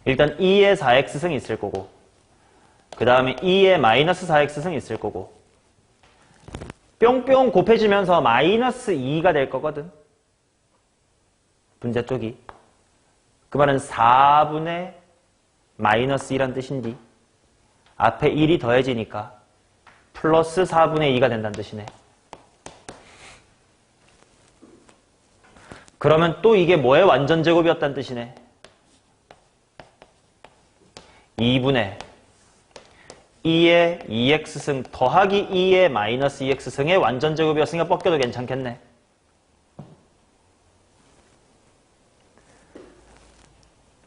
일단 2의 4x승이 있을 거고 그 다음에 2의 마이너스 4x승이 있을 거고 뿅뿅 곱해지면서 마이너스 2가 될 거거든. 분자 쪽이. 그 말은 4분의 마이너스 2란 뜻인지 앞에 1이 더해지니까 플러스 4분의 2가 된다는 뜻이네. 그러면 또 이게 뭐의 완전제곱이었다는 뜻이네. 2분의 2의 2x승 더하기 2의 마이너스 2x승의 완전제곱이었으니까 뻗겨도 괜찮겠네.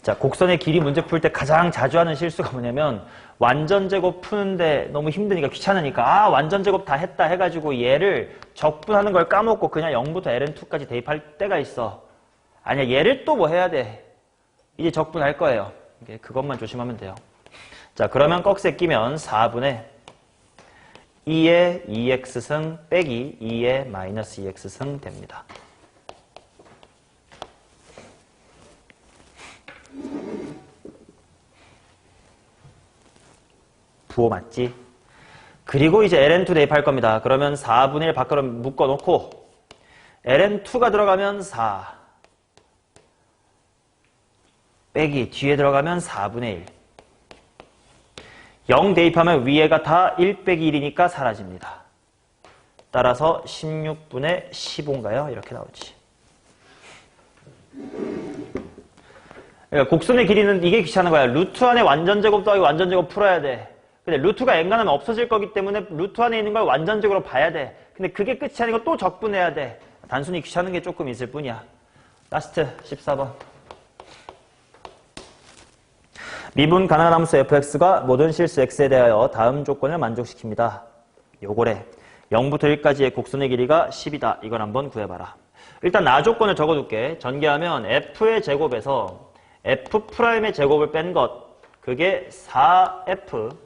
자, 곡선의 길이 문제 풀 때 가장 자주 하는 실수가 뭐냐면 완전제곱 푸는데 너무 힘드니까 귀찮으니까 완전제곱 다 했다 해가지고 얘를 적분하는 걸 까먹고 그냥 0부터 ln2까지 대입할 때가 있어. 아니야, 얘를 또 뭐 해야 돼. 이제 적분할 거예요. 그것만 조심하면 돼요. 자, 그러면 꺽쇠 끼면 4분의 2의 2x승 빼기 2의 마이너스 2x승 됩니다. 부호 맞지? 그리고 이제 ln2 대입할 겁니다. 그러면 4분의 1 밖으로 묶어놓고 ln2가 들어가면 4 빼기 뒤에 들어가면 4분의 1 0 대입하면 위에가 다 1 빼기 1이니까 사라집니다. 따라서 16분의 15인가요? 이렇게 나오지. 그러니까 곡선의 길이는 이게 귀찮은 거야. 루트 안에 완전제곱 더하기 완전제곱 풀어야 돼. 근데 루트가 엔간하면 없어질 거기 때문에 루트 안에 있는 걸 완전제곱으로 봐야 돼. 근데 그게 끝이 아니고 또 적분해야 돼. 단순히 귀찮은 게 조금 있을 뿐이야. 라스트 14번. 미분 가능한 함수 fx가 모든 실수 x에 대하여 다음 조건을 만족시킵니다. 요거래. 0부터 1까지의 곡선의 길이가 10이다. 이걸 한번 구해봐라. 일단 나 조건을 적어둘게. 전개하면 f의 제곱에서 f'의 제곱을 뺀 것. 그게 4f-의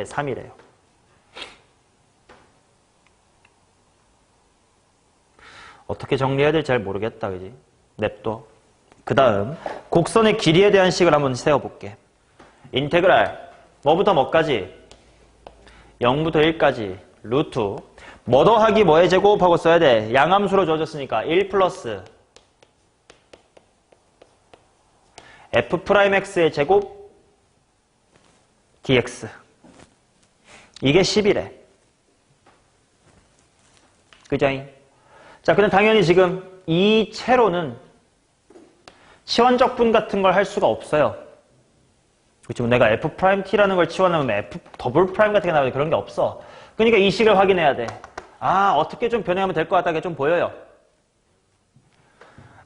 3이래요. 어떻게 정리해야 될지 잘 모르겠다. 그지? 냅둬. 그 다음 곡선의 길이에 대한 식을 한번 세워볼게. 인테그랄 뭐부터 뭐까지? 0부터 1까지 루트 뭐 더하기 뭐의 제곱하고 써야 돼? 양함수로 주어졌으니까 1 플러스 f'x의 제곱 dx. 이게 10이래. 그죠잉? 자, 근데 당연히 지금 이 채로는 치환적분 같은 걸 할 수가 없어요. 그렇죠? 내가 F'T라는 걸 치환하면 F 더블 프라임 같은 게 나오는데 그런 게 없어. 그러니까 이 식을 확인해야 돼. 아, 어떻게 좀 변형하면 될 것 같다게 좀 보여요.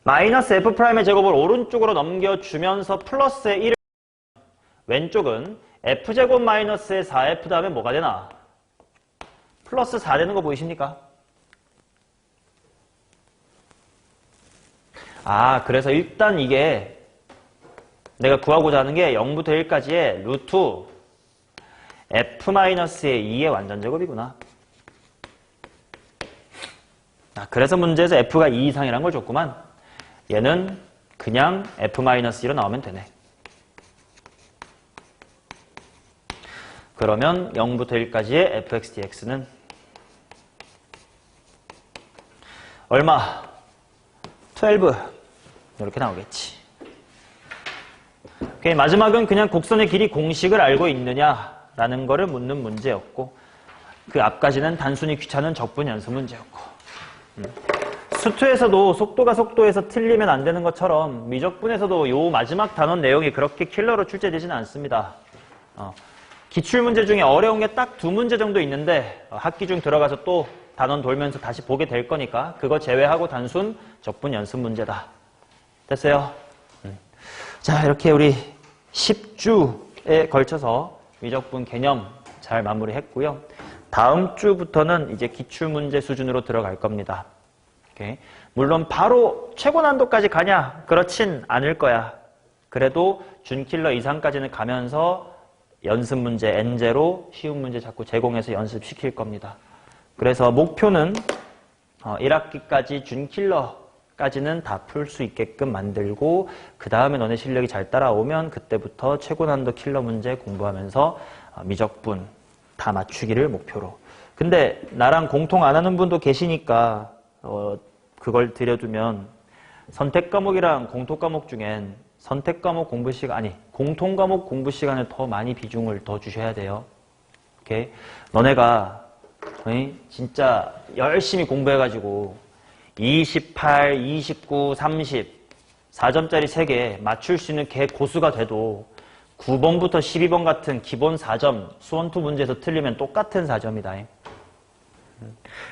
마이너스 F'의 제곱을 오른쪽으로 넘겨주면서 플러스의 1을 왼쪽은 F제곱 마이너스의 4F 다음에 뭐가 되나? 플러스 4 되는 거 보이십니까? 아, 그래서 일단 이게 내가 구하고자 하는 게 0부터 1까지의 루트 F-의 2의 완전제곱이구나. 아, 그래서 문제에서 F가 2 이상이란 걸 줬구만. 얘는 그냥 F-1로 나오면 되네. 그러면 0부터 1까지의 fx dx는 얼마? 12 이렇게 나오겠지. 오케이, 마지막은 그냥 곡선의 길이 공식을 알고 있느냐라는 거를 묻는 문제였고 그 앞까지는 단순히 귀찮은 적분 연습 문제였고 수투에서도 속도가 속도에서 틀리면 안 되는 것처럼 미적분에서도 요 마지막 단원 내용이 그렇게 킬러로 출제되지는 않습니다. 기출문제 중에 어려운 게 딱 2문제 정도 있는데 학기 중 들어가서 또 단원 돌면서 다시 보게 될 거니까 그거 제외하고 단순 적분 연습 문제다. 됐어요? 자, 이렇게 우리 10주에 걸쳐서 미적분 개념 잘 마무리했고요. 다음 주부터는 이제 기출문제 수준으로 들어갈 겁니다. 오케이. 물론 바로 최고 난도까지 가냐? 그렇진 않을 거야. 그래도 준킬러 이상까지는 가면서 연습 문제 N제로 쉬운 문제 자꾸 제공해서 연습시킬 겁니다. 그래서 목표는 1학기까지 준킬러까지는 다 풀 수 있게끔 만들고 그 다음에 너네 실력이 잘 따라오면 그때부터 최고 난도 킬러 문제 공부하면서 미적분 다 맞추기를 목표로. 근데 나랑 공통 안 하는 분도 계시니까 그걸 들여두면 선택 과목이랑 공통 과목 중엔 선택 과목 공부 시간, 아니 공통 과목 공부 시간을 더 많이 비중을 더 주셔야 돼요. 오케이? 너네가 진짜 열심히 공부해가지고 28, 29, 30 4점짜리 3개 맞출 수 있는 개 고수가 돼도 9번부터 12번 같은 기본 4점 수원2 문제에서 틀리면 똑같은 4점이다.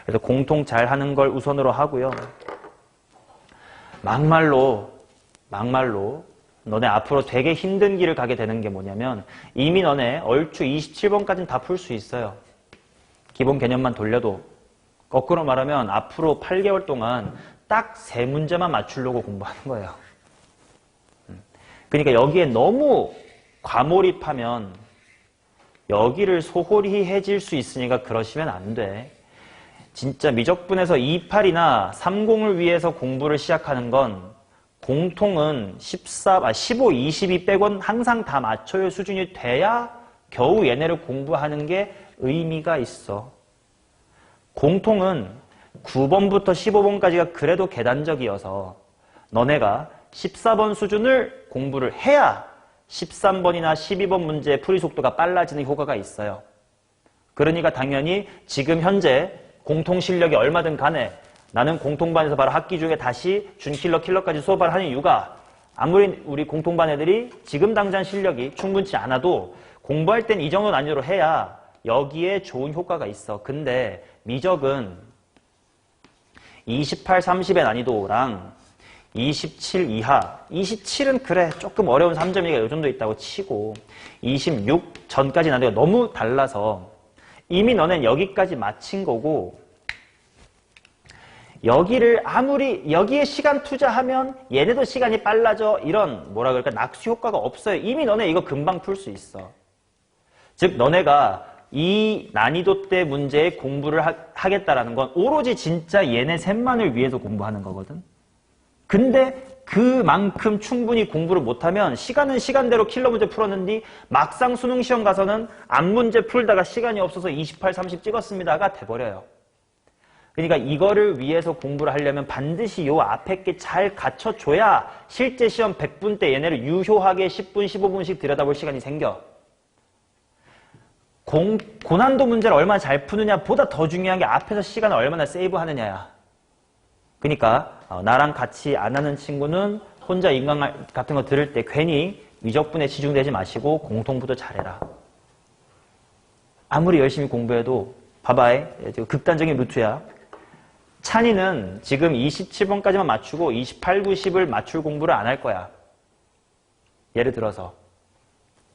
그래서 공통 잘 하는 걸 우선으로 하고요. 막말로 너네 앞으로 되게 힘든 길을 가게 되는 게 뭐냐면 이미 너네 얼추 27번까지는 다 풀 수 있어요. 기본 개념만 돌려도. 거꾸로 말하면 앞으로 8개월 동안 딱 3문제만 맞추려고 공부하는 거예요. 그러니까 여기에 너무 과몰입하면 여기를 소홀히 해질 수 있으니까 그러시면 안 돼. 진짜 미적분에서 28이나 30을 위해서 공부를 시작하는 건 공통은 15, 22 빼곤 항상 다 맞춰요 수준이 돼야 겨우 얘네를 공부하는 게 의미가 있어. 공통은 9번부터 15번까지가 그래도 계단적이어서 너네가 14번 수준을 공부를 해야 13번이나 12번 문제의 풀이 속도가 빨라지는 효과가 있어요. 그러니까 당연히 지금 현재 공통 실력이 얼마든 간에 나는 공통반에서 바로 학기 중에 다시 준킬러, 킬러까지 수업을 하는 이유가 아무리 우리 공통반 애들이 지금 당장 실력이 충분치 않아도 공부할 땐 이 정도 난이도로 해야 여기에 좋은 효과가 있어. 근데 미적은 28, 30의 난이도랑 27 이하, 27은 그래 조금 어려운 3점이가 이 정도 있다고 치고 26 전까지 난이도가 너무 달라서 이미 너넨 여기까지 마친 거고 여기를 아무리 여기에 시간 투자하면 얘네도 시간이 빨라져 이런 뭐라 그럴까 낙수 효과가 없어요. 이미 너네 이거 금방 풀 수 있어. 즉 너네가 이 난이도 때 문제에 공부를 하겠다라는 건 오로지 진짜 얘네 셋만을 위해서 공부하는 거거든. 근데 그만큼 충분히 공부를 못하면 시간은 시간대로 킬러 문제 풀었는데 막상 수능 시험 가서는 앞 문제 풀다가 시간이 없어서 28, 30 찍었습니다가 돼버려요. 그러니까 이거를 위해서 공부를 하려면 반드시 요 앞에 게 잘 갖춰줘야 실제 시험 100분 때 얘네를 유효하게 10분, 15분씩 들여다볼 시간이 생겨. 고난도 문제를 얼마나 잘 푸느냐 보다 더 중요한 게 앞에서 시간을 얼마나 세이브 하느냐야. 그러니까 나랑 같이 안 하는 친구는 혼자 인강 같은 거 들을 때 괜히 위적분에 치중되지 마시고 공통부도 잘해라. 아무리 열심히 공부해도 봐봐. 극단적인 루트야. 찬이는 지금 27번까지만 맞추고 28, 90을 맞출 공부를 안 할 거야. 예를 들어서.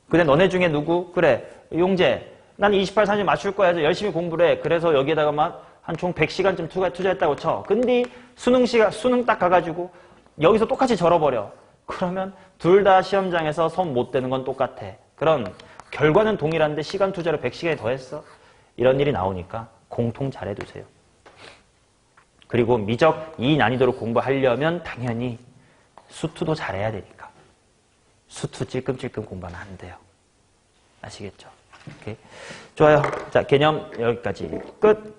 근데 너네 중에 누구? 그래, 용재. 난 28, 30 맞출 거야. 해서 열심히 공부를 해. 그래서 여기에다가 막 한 총 100시간쯤 투자했다고 쳐. 근데 수능 딱 가가지고 여기서 똑같이 절어버려. 그러면 둘 다 시험장에서 손 못 대는 건 똑같아. 그럼 결과는 동일한데 시간 투자를 100시간이 더 했어. 이런 일이 나오니까 공통 잘해두세요. 그리고 미적 이 난이도로 공부하려면 당연히 수투도 잘해야 되니까. 수투 찔끔찔끔 공부하면 안 돼요. 아시겠죠? 오케이. 좋아요. 자, 개념 여기까지 끝.